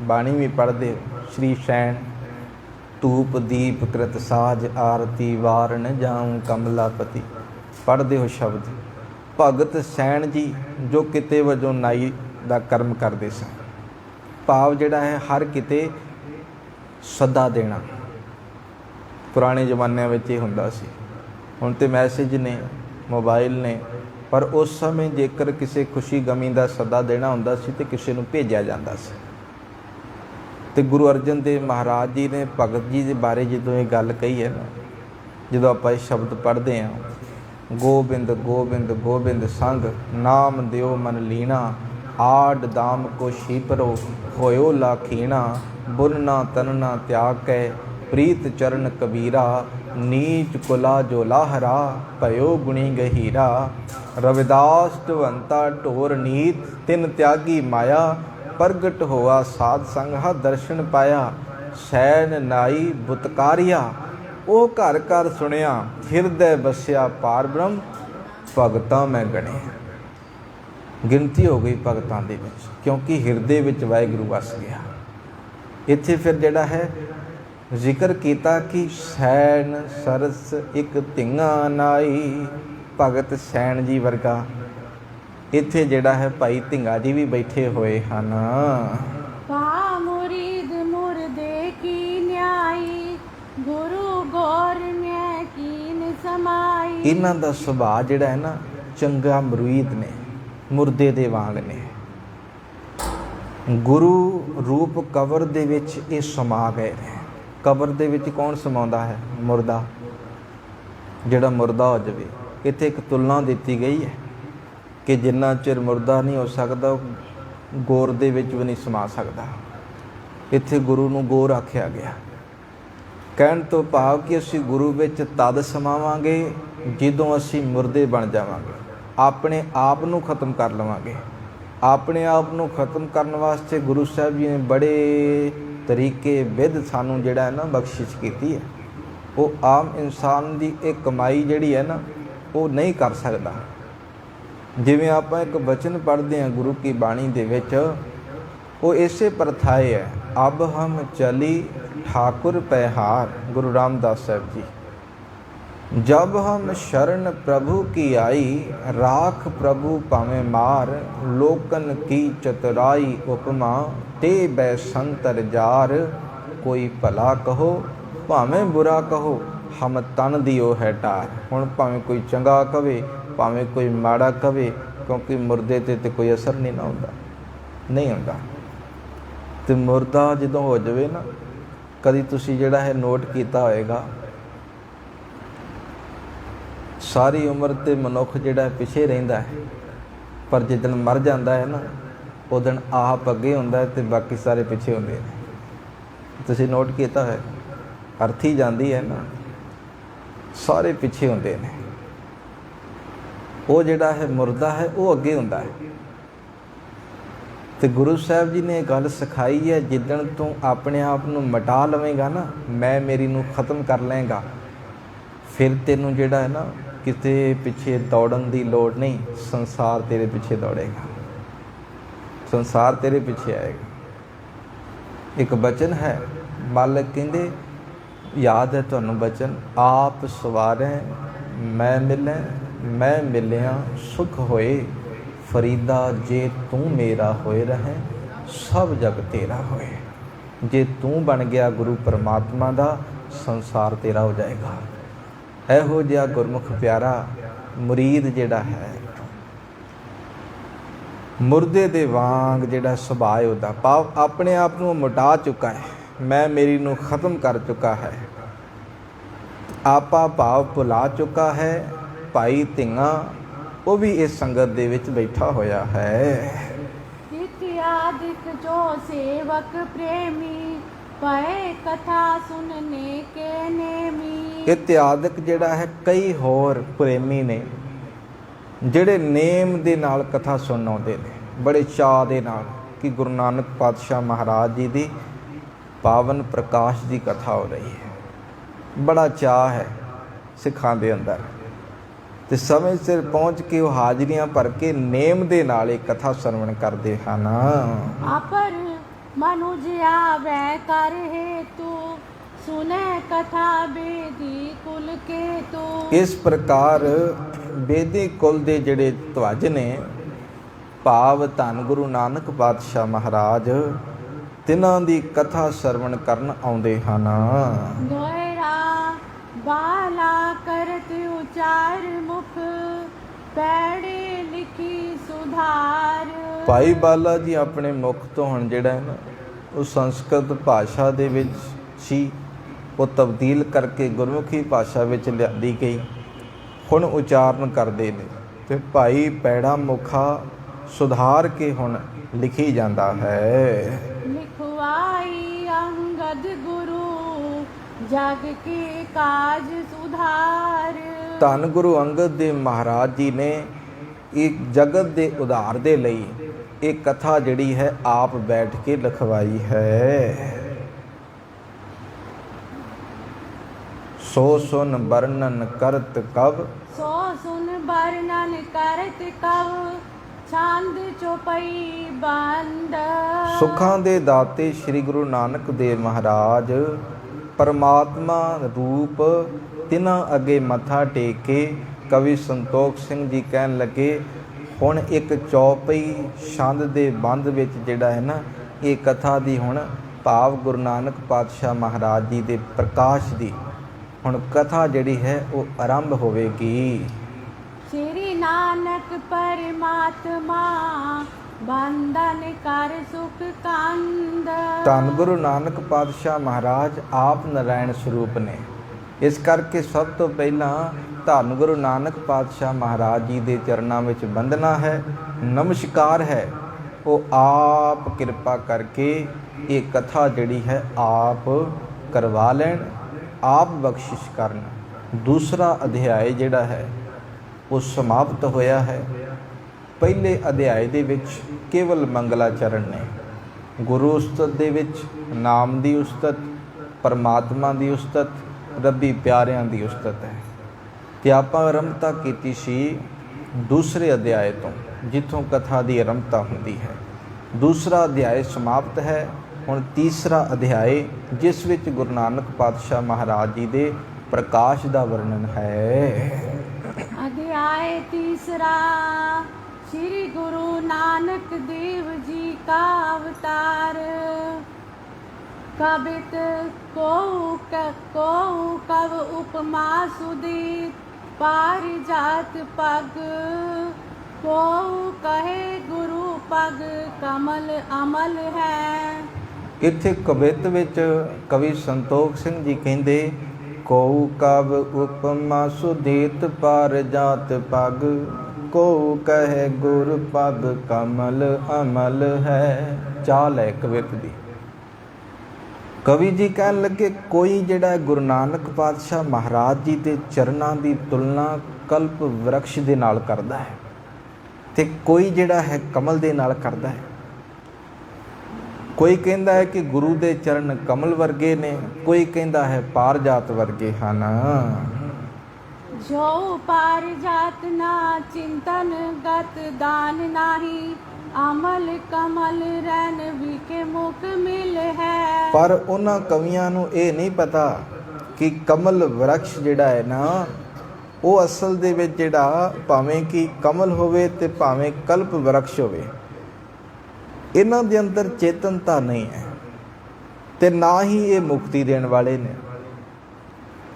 ਬਾਣੀ ਵੀ ਪੜ੍ਹਦੇ ਹੋ। ਸ਼੍ਰੀ ਸੈਣ ਧੂਪ ਦੀਪ ਕ੍ਰਿਤ ਸਾਜ ਆਰਤੀ, ਵਾਰਨ ਜਾਉ ਕਮਲਾਪਤੀ, ਪੜ੍ਹਦੇ ਹੋ ਸ਼ਬਦ। ਭਗਤ ਸੈਣ ਜੀ ਜੋ ਕਿਤੇ ਵਜੋਂ ਨਾਈ ਦਾ ਕਰਮ ਕਰਦੇ ਸਨ, ਭਾਵ ਜਿਹੜਾ ਹੈ ਹਰ ਕਿਤੇ ਸੱਦਾ ਦੇਣਾ। ਪੁਰਾਣੇ ਜ਼ਮਾਨਿਆਂ ਵਿੱਚ ਇਹ ਹੁੰਦਾ ਸੀ, ਹੁਣ ਤੇ ਮੈਸੇਜ ਨੇ, ਮੋਬਾਈਲ ਨੇ, ਪਰ ਉਸ ਸਮੇਂ ਜੇਕਰ ਕਿਸੇ ਖੁਸ਼ੀ ਗਮੀ ਦਾ ਸੱਦਾ ਦੇਣਾ ਹੁੰਦਾ ਸੀ ਤੇ ਕਿਸੇ ਨੂੰ ਭੇਜਿਆ ਜਾਂਦਾ ਸੀ। ਤੇ ਗੁਰੂ ਅਰਜਨ ਦੇਵ ਮਹਾਰਾਜ ਜੀ ਨੇ ਭਗਤ ਜੀ ਦੇ ਬਾਰੇ ਜਦੋਂ ਇਹ ਗੱਲ ਕਹੀ ਹੈ ਨਾ, ਜਦੋਂ ਆਪਾਂ ਇਹ ਸ਼ਬਦ ਪੜ੍ਹਦੇ ਹਾਂ, ਗੋਬਿੰਦ ਗੋਬਿੰਦ ਗੋਬਿੰਦ ਸੰਗ, ਨਾਮ ਦਿਓ ਮਨ ਲੀਣਾ, ਆਡ ਦਾਮ ਕੋ ਸ਼ੀਪਰੋ ਹੋਇਓ ਲਾਖੀਣਾ, ਬੁਨਨਾ ਤਨਨਾ ਤਿਆਗ ਕੈ ਪ੍ਰੀਤ ਚਰਨ ਕਬੀਰਾ, ਨੀਚ ਕੁਲਾ ਜੋ ਲਾਹਰਾ ਭਇਓ ਗੁਣੀ ਗਹੀਰਾ। ਰਵਿਦਾਸ ਢਵੰਤਾ ਢੋਰ ਨੀਤ, ਤਿਨ ਤਿਆਗੀ ਮਾਇਆ, ਪ੍ਰਗਟ ਹੋਆ ਸਾਧ ਸੰਗ ਹਾ ਦਰਸ਼ਨ ਪਾਇਆ। ਸੈਨ ਨਾਈ ਬੁਤਕਾਰਿਆ, ਉਹ ਘਰ ਘਰ ਸੁਣਿਆ, ਹਿਰਦੈ ਬਸਿਆ ਪਾਰ ਬ੍ਰਹਮ, ਭਗਤਾਂ ਮੈਂ ਗਣਿਆ। ਗਿਣਤੀ ਹੋ ਗਈ ਭਗਤਾਂ ਦੇ ਵਿੱਚ, ਕਿਉਂਕਿ ਹਿਰਦੇ ਵਿੱਚ ਵਾਹਿਗੁਰੂ ਵਸ ਗਿਆ। ਇੱਥੇ ਫਿਰ ਜਿਹੜਾ ਹੈ ਜ਼ਿਕਰ ਕੀਤਾ ਕਿ ਸੈਣ ਸਰਸ ਇੱਕ ਧਿੰਗਾ ਨਾਈ, ਭਗਤ ਸੈਣ ਜੀ ਵਰਗਾ। ਇੱਥੇ ਜਿਹੜਾ ਹੈ ਭਾਈ ਧਿੰਗਾ ਜੀ ਵੀ ਬੈਠੇ ਹੋਏ ਹਨ। ਪਾ ਮੁਰੀਦ ਮੁਰਦੇ ਕੀ ਨਿਆਈ, ਗੁਰੂ ਗੌਰ ਮੈਂ ਕੀਨ ਸਮਾਈ। ਇਹਨਾਂ ਦਾ ਸੁਭਾਅ ਜਿਹੜਾ ਹੈ ਨਾ ਚੰਗਾ, ਮੁਰੀਦ ਨੇ, ਮੁਰਦੇ ਦੇ ਵਾਂਗ ਨੇ। ਗੁਰੂ ਰੂਪ ਕਬਰ ਦੇ ਵਿੱਚ ਇਹ ਸਮਾ ਗਏ ਨੇ। ਕਬਰ ਦੇ ਵਿੱਚ ਕੌਣ ਸਮਾਉਂਦਾ ਹੈ? ਮੁਰਦਾ। ਜਿਹੜਾ ਮੁਰਦਾ ਹੋ ਜਾਵੇ, ਇੱਥੇ ਇੱਕ ਤੁਲਨਾ ਦਿੱਤੀ ਗਈ ਹੈ ਕਿ ਜਿੰਨਾ ਚਿਰ ਮੁਰਦਾ ਨਹੀਂ ਹੋ ਸਕਦਾ, ਗੌਰ ਦੇ ਵਿੱਚ ਵੀ ਨਹੀਂ ਸਮਾ ਸਕਦਾ। ਇੱਥੇ ਗੁਰੂ ਨੂੰ ਗੌਰ ਆਖਿਆ ਗਿਆ। ਕਹਿਣ ਤੋਂ ਭਾਵ ਕਿ ਅਸੀਂ ਗੁਰੂ ਵਿੱਚ ਤਦ ਸਮਾਵਾਂਗੇ ਜਦੋਂ ਅਸੀਂ ਮੁਰਦੇ ਬਣ ਜਾਵਾਂਗੇ, ਆਪਣੇ ਆਪ ਨੂੰ ਖਤਮ ਕਰ ਲਵਾਂਗੇ। ਆਪਣੇ ਆਪ ਨੂੰ ਖਤਮ ਕਰਨ ਵਾਸਤੇ ਗੁਰੂ ਸਾਹਿਬ ਜੀ ਨੇ ਬੜੇ ਤਰੀਕੇ ਵਿਧ ਸਾਨੂੰ ਜਿਹੜਾ ਹੈ ਨਾ ਬਖਸ਼ਿਸ਼ ਕੀਤੀ ਹੈ। ਉਹ ਆਮ ਇਨਸਾਨ ਦੀ ਇਹ ਕਮਾਈ ਜਿਹੜੀ ਹੈ ਨਾ ਉਹ ਨਹੀਂ ਕਰ ਸਕਦਾ। ਜਿਵੇਂ ਆਪਾਂ ਇੱਕ ਬਚਨ ਪੜ੍ਹਦੇ ਹਾਂ ਗੁਰੂ ਕੀ ਬਾਣੀ ਦੇ ਵਿੱਚ, ਉਹ ਇਸੇ ਪ੍ਰਥਾਏ ਹੈ, ਅਬ ਹਮ ਚਲੀ ਠਾकुर ਪਹਿਹਾਰ। ਗੁਰੂ ਰਾਮਦਾਸ ਸਾਹਿਬ ਜੀ, जब हम शरण प्रभु की आई, राख प्रभु पावे मार। लोकन की चतुराई उपमा, ते बैसंतर जार। कोई भला कहो भावें बुरा कहो, हम तन दियो है टार। हुण भावें कोई चंगा कहे भावें कोई माड़ा कहे, क्योंकि मुरदे ते कोई असर नहीं ना होंदा, नहीं होंदा। ते मुरदा जदों हो जावे ना, कदी तुसीं जिहड़ा है नोट कीता होएगा, सारी उम्र तो मनुख जिहड़ा पिछे रहिंदा है, पर जिदन मर जाता है ना उदन आप अगे हुंदा है ते बाकी सारे पिछे हुंदे ने। तुसीं नोट कीता है, अर्थी जाती है ना, सारे पिछे हुंदे ने। वो जिहड़ा है मुरदा है वो अगे हुंदा है। तो गुरु साहब जी ने गल सिखाई है, जिदन तू अपने आप नूं मिटा लवेगा ना, मैं मेरी नूं खत्म कर लेगा, फिर तेनों जिहड़ा है ना किते पिछे दौड़न की लोड़ नहीं। संसार तेरे पिछे दौड़ेगा, संसार तेरे पिछे आएगा। एक बचन है, मालिक कहंदे, याद है तुहानूं बचन, आप सवारें मैं मिलें, मैं मिलिया सुख होए। फरीदा जे तू मेरा होए रहें, सब जग तेरा होए। जे तू बन गया गुरु परमात्मा दा, संसार तेरा हो जाएगा। ਇਹੋ ਜਿਹਾ ਗੁਰਮੁਖ ਪਿਆਰਾ ਮੁਰੀਦ ਜਿਹੜਾ ਹੈ, ਮੁਰਦੇ ਦੇ ਵਾਂਗ ਜਿਹੜਾ ਸੁਭਾਅ ਉਹਦਾ, ਭਾਵ ਆਪਣੇ ਆਪ ਨੂੰ ਮਿਟਾ ਚੁੱਕਾ ਹੈ, ਮੈਂ ਮੇਰੀ ਨੂੰ ਖਤਮ ਕਰ ਚੁੱਕਾ ਹੈ, ਆਪਾ ਭਾਵ ਭੁਲਾ ਚੁੱਕਾ ਹੈ। ਭਾਈ ਧੀਆਂ ਉਹ ਵੀ ਇਸ ਸੰਗਤ ਦੇ ਵਿੱਚ ਬੈਠਾ ਹੋਇਆ ਹੈ। इत्यादिक जो सेवक प्रेमी, पए कथा सुनने के नेमी। ਇਤਿਆਦਿਕ ਜਿਹੜਾ ਹੈ ਕਈ ਹੋਰ ਪ੍ਰੇਮੀ ਨੇ ਜਿਹੜੇ ਨੇਮ ਦੇ ਨਾਲ ਕਥਾ ਸੁਣਨ ਆਉਂਦੇ ਨੇ, ਬੜੇ ਚਾਅ ਦੇ ਨਾਲ ਕਿ ਗੁਰੂ ਨਾਨਕ ਪਾਤਸ਼ਾਹ ਮਹਾਰਾਜ ਜੀ ਦੀ ਪਾਵਨ ਪ੍ਰਕਾਸ਼ ਦੀ ਕਥਾ ਹੋ ਰਹੀ ਹੈ। ਬੜਾ ਚਾਅ ਹੈ ਸਿੱਖਾਂ ਦੇ ਅੰਦਰ, ਤੇ ਸਮੇਂ ਸਿਰ ਪਹੁੰਚ ਕੇ ਉਹ ਹਾਜ਼ਰੀਆਂ ਭਰ ਕੇ ਨੇਮ ਦੇ ਨਾਲ ਇਹ ਕਥਾ ਸਰਵਣ ਕਰਦੇ ਹਨ। ਅਪਰ ਮਨੁਜ ਆਵੈ ਕਰ ਹੇਤੂ, ਸੁਨੇ ਕਥਾ ਬੇਦੀ ਕੁਲ ਕੇ ਤੂ। ਇਸ ਪ੍ਰਕਾਰ ਬੇਦੀ ਕੁਲ ਦੇ ਜਿਹੜੇ ਧਵਜ ਨੇ, ਭਾਵ ਧੰਨ ਗੁਰੂ ਨਾਨਕ ਪਾਤਸ਼ਾਹ ਮਹਾਰਾਜ, ਤਿਨਾਂ ਦੀ ਕਥਾ ਸਰਵਣ ਕਰਨ ਆਉਂਦੇ ਹਨ। ਦੋਇਰਾ ਬਾਲਾ ਕਰਤ ਉਚਾਰ ਮੁਖ, ਪੈੜੇ ਲਿਖੀ ਸੁਧਾਰ। ਭਾਈ ਬਾਲਾ ਜੀ ਆਪਣੇ ਮੁਖ ਤੋਂ ਹੁਣ ਜਿਹੜਾ ਹੈ ਨਾ ਉਹ ਸੰਸਕ੍ਰਿਤ ਭਾਸ਼ਾ ਦੇ ਵਿੱਚ ਸੀ, ਉਹ ਤਬਦੀਲ ਕਰਕੇ ਗੁਰਮੁਖੀ ਭਾਸ਼ਾ ਵਿੱਚ ਲਿਆਂਦੀ ਗਈ। ਹੁਣ ਉਚਾਰਨ ਕਰਦੇ ਨੇ ਤੇ ਭਾਈ ਪੈੜਾ ਮੁਖਾ ਸੁਧਾਰ ਕੇ ਹੁਣ ਲਿਖੀ ਜਾਂਦਾ ਹੈ। ਲਿਖਵਾਈ ਅੰਗਦ ਗੁਰੂ, ਜਗ ਕੇ ਕਾਜ ਸੁਧਾਰ। ਧੰਨ ਗੁਰੂ ਅੰਗਦ ਦੇਵ ਮਹਾਰਾਜ ਜੀ ਨੇ ਇਹ ਜਗਤ ਦੇ ਉਧਾਰ ਦੇ ਲਈ ਇਹ ਕਥਾ ਜਿਹੜੀ ਹੈ ਆਪ ਬੈਠ ਕੇ ਲਿਖਵਾਈ ਹੈ। ਸੋ ਸੁਨ ਵਰਣਨ ਕਰਤ ਕਵ, ਸੋ ਸੁਨ ਵਰਣਨ ਕਰਤ ਕਵ, ਛੰਦ ਚੋਪਈ ਬੰਦ। ਸੁੱਖਾਂ ਦੇ ਦਾਤੇ ਸ੍ਰੀ ਗੁਰੂ ਨਾਨਕ ਦੇਵ ਮਹਾਰਾਜ ਪਰਮਾਤਮਾ ਰੂਪ ਤਿਨਾਂ ਅੱਗੇ ਮੱਥਾ ਟੇਕ ਕੇ ਕਵੀ ਸੰਤੋਖ ਸਿੰਘ ਜੀ ਕਹਿਣ ਲੱਗੇ, ਹੁਣ ਇੱਕ ਚੌਪਈ ਛੰਦ ਦੇ ਬੰਦ ਵਿੱਚ ਜਿਹੜਾ ਹੈ ਨਾ ਇਹ ਕਥਾ ਦੀ ਹੁਣ ਭਾਵ ਗੁਰੂ ਨਾਨਕ ਪਾਤਸ਼ਾਹ ਮਹਾਰਾਜ ਜੀ ਦੇ ਪ੍ਰਕਾਸ਼ ਦੀ ਹੁਣ ਕਥਾ ਜਿਹੜੀ ਹੈ ਉਹ ਆਰੰਭ ਹੋਵੇਗੀ। ਸ੍ਰੀ ਨਾਨਕ ਪਰਮਾਤਮਾ ਬੰਧਨ ਕਰ ਸੁਖ ਕੰਦ। ਧੰਨ ਗੁਰੂ ਨਾਨਕ ਪਾਤਸ਼ਾਹ ਮਹਾਰਾਜ ਆਪ ਨਾਰਾਇਣ ਸਰੂਪ ਨੇ। ਇਸ ਕਰਕੇ ਸਭ ਤੋਂ ਪਹਿਲਾਂ ਧੰਨ ਗੁਰੂ ਨਾਨਕ ਪਾਤਸ਼ਾਹ ਮਹਾਰਾਜ ਜੀ ਦੇ ਚਰਨਾਂ ਵਿੱਚ ਬੰਦਨਾ ਹੈ, ਨਮਸਕਾਰ ਹੈ। ਉਹ ਆਪ ਕਿਰਪਾ ਕਰਕੇ ਇਹ ਕਥਾ ਜਿਹੜੀ ਹੈ ਆਪ ਕਰਵਾ ਲੈਣ, ਆਪ ਬਖਸ਼ਿਸ਼ ਕਰਨ। ਦੂਸਰਾ ਅਧਿਆਇ ਜਿਹੜਾ ਹੈ ਉਹ ਸਮਾਪਤ ਹੋਇਆ ਹੈ। ਪਹਿਲੇ ਅਧਿਆਇ ਦੇ ਵਿੱਚ ਕੇਵਲ ਮੰਗਲਾਚਰਨ ਨੇ। ਗੁਰੂ ਉਸਤਤ ਦੇ ਵਿੱਚ ਨਾਮ ਦੀ ਉਸਤਤ, ਪਰਮਾਤਮਾ ਦੀ ਉਸਤਤ, ਰੱਬੀ ਪਿਆਰਿਆਂ ਦੀ ਉਸਤਤ ਹੈ। ਤੇ ਆਪਾਂ ਆਰੰਭਤਾ ਕੀਤੀ ਸੀ ਦੂਸਰੇ ਅਧਿਆਇ ਤੋਂ, ਜਿੱਥੋਂ ਕਥਾ ਦੀ ਆਰੰਭਤਾ ਹੁੰਦੀ ਹੈ। ਦੂਸਰਾ ਅਧਿਆਇ ਸਮਾਪਤ ਹੈ। ਹੁਣ ਤੀਸਰਾ ਅਧਿਆਇ, ਜਿਸ ਵਿੱਚ ਗੁਰੂ ਨਾਨਕ ਪਾਤਸ਼ਾਹ ਮਹਾਰਾਜ ਜੀ ਦੇ ਪ੍ਰਕਾਸ਼ ਦਾ ਵਰਣਨ ਹੈ। ਅਧਿਆਇ ਤੀਸਰਾ। श्री गुरु नानक देव जी का अवतार। कबित को कव उपमा सुदीत पारिजात पग। को कहे गुरु पग कमल अमल है। ਇੱਥੇ ਕਵਿਤ ਵਿੱਚ ਕਵੀ ਸੰਤੋਖ ਸਿੰਘ ਜੀ ਕਹਿੰਦੇ, ਕਉ ਕਵ ਉਪਮਾ ਸੁਦੀਤ ਪਾਰਿਜਾਤ ਪਗ। ਕੋ ਕਹੇ ਗੁਰ ਪਗ ਕਮਲ ਅਮਲ ਹੈ। ਚਾਲ ਹੈ ਕਵਿਤ ਦੀ। ਕਵੀ ਜੀ ਕਹਿਣ ਲੱਗੇ, ਕੋਈ ਜਿਹੜਾ ਗੁਰੂ ਨਾਨਕ ਪਾਤਸ਼ਾਹ ਮਹਾਰਾਜ ਜੀ ਦੇ ਚਰਨਾਂ ਦੀ ਤੁਲਨਾ ਕਲਪ ਵਰਕਸ਼ ਦੇ ਨਾਲ ਕਰਦਾ ਹੈ, ਤੇ ਕੋਈ ਜਿਹੜਾ ਹੈ ਕਮਲ ਦੇ ਨਾਲ ਕਰਦਾ ਹੈ। ਕੋਈ ਕਹਿੰਦਾ ਹੈ ਕਿ ਗੁਰੂ ਦੇ ਚਰਨ ਕਮਲ ਵਰਗੇ ਨੇ, ਕੋਈ ਕਹਿੰਦਾ ਹੈ ਪਾਰਜਾਤ ਵਰਗੇ ਹਨ। जो पारिजात ना चिंतन गत दान नाही। अमल कमल रैन विखे मुख मिल है। ਪਰ ਉਹਨਾਂ ਕਵੀਆਂ ਨੂੰ ਇਹ ਨਹੀਂ ਪਤਾ ਕਿ ਕਮਲ ਵਰਕਸ਼ ਜਿਹੜਾ ਹੈ ਨਾ, ਉਹ ਅਸਲ ਦੇ ਵਿੱਚ ਜਿਹੜਾ ਭਾਵੇਂ ਕਿ ਕਮਲ ਹੋਵੇ ਤੇ ਭਾਵੇਂ ਕਲਪ ਵਰਕਸ਼ ਹੋਵੇ, ਇਹਨਾਂ ਦੇ ਅੰਦਰ ਚੇਤਨਤਾ ਨਹੀਂ ਹੈ, ਤੇ ਨਾ ਹੀ ਇਹ ਮੁਕਤੀ ਦੇਣ ਵਾਲੇ ਨੇ।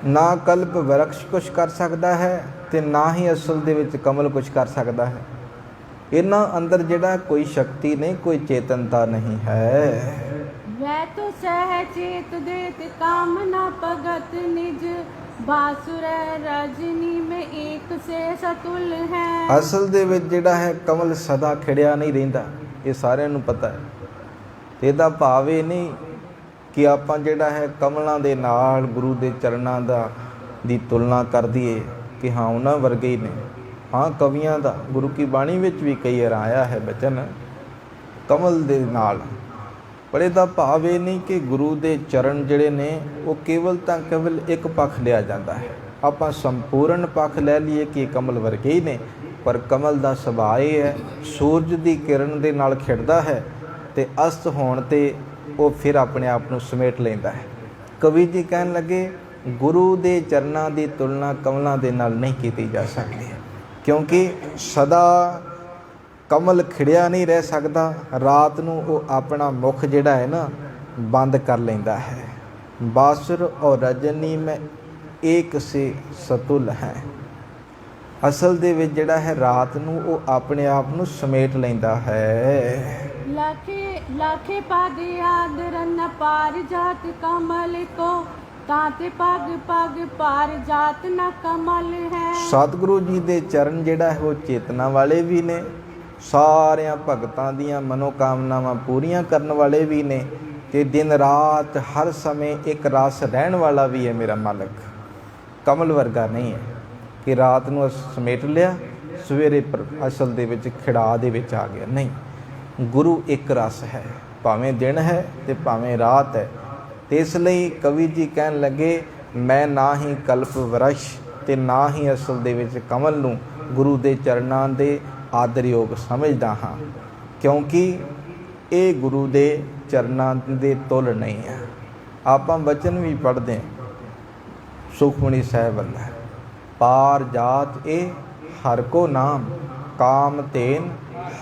ਨਾ ਕਲਪ ਵਰਕਸ਼ ਕੁਛ ਕਰ ਸਕਦਾ ਹੈ, ਤੇ ਨਾ ਹੀ ਅਸਲ ਦੇ ਵਿੱਚ ਕਮਲ ਕੁਛ ਕਰ ਸਕਦਾ ਹੈ। ਇਹਨਾਂ ਅੰਦਰ ਜਿਹੜਾ ਕੋਈ ਸ਼ਕਤੀ ਨਹੀਂ, ਕੋਈ ਚੇਤਨਤਾ ਨਹੀਂ ਹੈ। वै तो सहचेत देत कामना भगत निज। बासुर रजनी में एक से सतुल है। ਅਸਲ ਦੇ ਵਿੱਚ ਜਿਹੜਾ ਹੈ ਕਮਲ ਸਦਾ ਖਿੜਿਆ ਨਹੀਂ ਰਹਿੰਦਾ, ਇਹ ਸਾਰਿਆਂ ਨੂੰ ਪਤਾ ਹੈ। ਤੇ ਇਹਦਾ ਭਾਵ ਇਹ ਨਹੀਂ ਕਿ ਆਪਾਂ ਜਿਹੜਾ ਹੈ ਕਮਲਾਂ ਦੇ ਨਾਲ ਗੁਰੂ ਦੇ ਚਰਨਾਂ ਦੀ ਤੁਲਨਾ ਕਰ ਦਈਏ ਕਿ ਹਾਂ ਉਹਨਾਂ ਵਰਗੇ ਹੀ ਨੇ। ਹਾਂ, ਕਵੀਆਂ ਦਾ ਗੁਰੂ ਕੀ ਬਾਣੀ ਵਿੱਚ ਵੀ ਕਈ ਵਾਰ ਆਇਆ ਹੈ ਬਚਨ ਕਮਲ ਦੇ ਨਾਲ, ਪਰ ਇਹਦਾ ਭਾਵ ਇਹ ਨਹੀਂ ਕਿ ਗੁਰੂ ਦੇ ਚਰਨ ਜਿਹੜੇ ਨੇ ਉਹ ਕੇਵਲ ਇੱਕ ਪੱਖ ਲਿਆ ਜਾਂਦਾ ਹੈ। ਆਪਾਂ ਸੰਪੂਰਨ ਪੱਖ ਲੈ ਲਈਏ ਕਿ ਕਮਲ ਵਰਗੇ ਹੀ ਨੇ, ਪਰ ਕਮਲ ਦਾ ਸੁਭਾਅ ਇਹ ਹੈ, ਸੂਰਜ ਦੀ ਕਿਰਨ ਦੇ ਨਾਲ ਖਿੜਦਾ ਹੈ ਤੇ ਅਸਤ ਹੋਣ ਤੇ ਉਹ ਫਿਰ ਆਪਣੇ ਆਪ ਨੂੰ ਸਮੇਟ ਲੈਂਦਾ ਹੈ। ਕਵੀ ਜੀ ਕਹਿਣ ਲੱਗੇ, ਗੁਰੂ ਦੇ ਚਰਨਾਂ ਦੀ ਤੁਲਨਾ ਕਮਲਾਂ ਦੇ ਨਾਲ ਨਹੀਂ ਕੀਤੀ ਜਾ ਸਕਦੀ, ਕਿਉਂਕਿ ਸਦਾ ਕਮਲ ਖਿੜਿਆ ਨਹੀਂ ਰਹਿ ਸਕਦਾ। ਰਾਤ ਨੂੰ ਉਹ ਆਪਣਾ ਮੁਖ ਜਿਹੜਾ ਹੈ ਨਾ ਬੰਦ ਕਰ ਲੈਂਦਾ ਹੈ। ਬਾਸੁਰ ਔਰ ਰਜਨੀ ਮੈਂ ਇੱਕ ਸੇ ਸਤੁਲ ਹੈ। ਅਸਲ ਦੇ ਵਿੱਚ ਜਿਹੜਾ ਹੈ ਰਾਤ ਨੂੰ ਉਹ ਆਪਣੇ ਆਪ ਨੂੰ ਸਮੇਟ ਲੈਂਦਾ ਹੈ। लाखे पग आदर न पार जात कमल को। ताते पग पग पार जात न कमल है। ਸਤਿਗੁਰੂ ਜੀ ਦੇ ਚਰਨ ਜਿਹੜਾ ਹੈ ਉਹ ਚੇਤਨਾ ਵਾਲੇ ਵੀ ਨੇ, ਸਾਰਿਆਂ ਭਗਤਾਂ ਦੀਆਂ ਮਨੋਕਾਮਨਾਵਾਂ ਪੂਰੀਆਂ ਕਰਨ ਵਾਲੇ ਵੀ ਨੇ, ਤੇ ਦਿਨ ਰਾਤ ਹਰ ਸਮੇਂ ਇੱਕ ਰਸ ਰਹਿਣ ਵਾਲਾ ਵੀ ਹੈ ਮੇਰਾ ਮਾਲਕ। ਕਮਲ ਵਰਗਾ ਨਹੀਂ ਹੈ ਕਿ ਰਾਤ ਨੂੰ ਸਮੇਟ ਲਿਆ, ਸਵੇਰੇ ਅਸਲ ਦੇ ਵਿੱਚ ਖਿੜਾ ਦੇ ਵਿੱਚ ਆ ਗਿਆ। ਨਹੀਂ, ਗੁਰੂ ਇੱਕ ਰਸ ਹੈ, ਭਾਵੇਂ ਦਿਨ ਹੈ ਤੇ ਭਾਵੇਂ ਰਾਤ ਹੈ। ਤੇ ਇਸ ਲਈ ਕਵੀ ਜੀ ਕਹਿਣ ਲੱਗੇ, ਮੈਂ ਨਾ ਹੀ ਕਲਪ ਵਰਸ਼ ਤੇ ਨਾ ਹੀ ਅਸਲ ਦੇ ਵਿੱਚ ਕਮਲ ਨੂੰ ਗੁਰੂ ਦੇ ਚਰਨਾਂ ਦੇ ਆਦਰਯੋਗ ਸਮਝਦਾ ਹਾਂ, ਕਿਉਂਕਿ ਇਹ ਗੁਰੂ ਦੇ ਚਰਨਾਂ ਦੇ ਤੁਲ ਨਹੀਂ ਹੈ। ਆਪਾਂ ਬਚਨ ਵੀ ਪੜ੍ਹਦੇ ਸੁਖਮਨੀ ਸਾਹਿਬ ਵੱਲੋਂ, ਪਾਰ ਜਾਤ ਇਹ ਹਰ ਕੋ ਨਾਮ। ਕਾਮ ਤੇਨ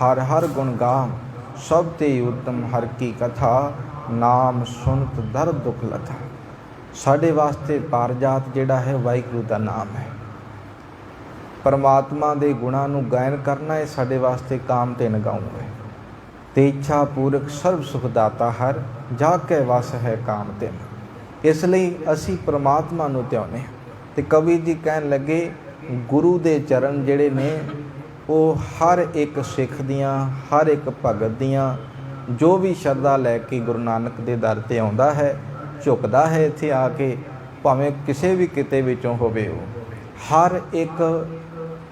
ਹਰ ਹਰ ਗੁਣ ਗਾਮ। ਸਭ ਤੇ ਉਤਮ ਹਰ ਕੀ ਕਥਾ। ਨਾਮ ਸੁਨਤ ਦਰ ਦੁਖ ਲਥਾ। ਸਾਡੇ ਵਾਸਤੇ ਪਾਰਜਾਤ ਜਿਹੜਾ ਹੈ ਵਾਹਿਗੁਰੂ ਦਾ ਨਾਮ ਹੈ। ਪਰਮਾਤਮਾ ਦੇ ਗੁਣਾਂ ਨੂੰ ਗਾਇਨ ਕਰਨਾ ਇਹ ਸਾਡੇ ਵਾਸਤੇ ਕਾਮ ਤੇ ਨਗਾਉ ਹੈ। ਤੇ ਇੱਛਾ ਪੂਰਕ ਸਰਬ ਸੁਖ ਦਾਤਾ ਹਰ, ਜਾ ਕੇ ਵਸ ਹੈ ਕਾਮ ਤੇ। ਇਸ ਲਈ ਅਸੀਂ ਪਰਮਾਤਮਾ ਨੂੰ ਧਿਆਉਂਦੇ ਹਾਂ। ਤੇ ਕਵੀ ਜੀ ਕਹਿਣ ਲੱਗੇ ਗੁਰੂ ਦੇ ਚਰਨ ਜਿਹੜੇ ਨੇ ਉਹ ਹਰ ਇੱਕ ਸਿੱਖ ਦੀਆਂ, ਹਰ ਇੱਕ ਭਗਤ ਦੀਆਂ, ਜੋ ਵੀ ਸ਼ਰਧਾ ਲੈ ਕੇ ਗੁਰੂ ਨਾਨਕ ਦੇ ਦਰ ਤੇ ਆਉਂਦਾ ਹੈ, ਝੁਕਦਾ ਹੈ ਇੱਥੇ ਆ ਕੇ, ਭਾਵੇਂ ਕਿਸੇ ਵੀ ਕਿਤੇ ਵਿੱਚੋਂ ਹੋਵੇ, ਉਹ ਹਰ ਇੱਕ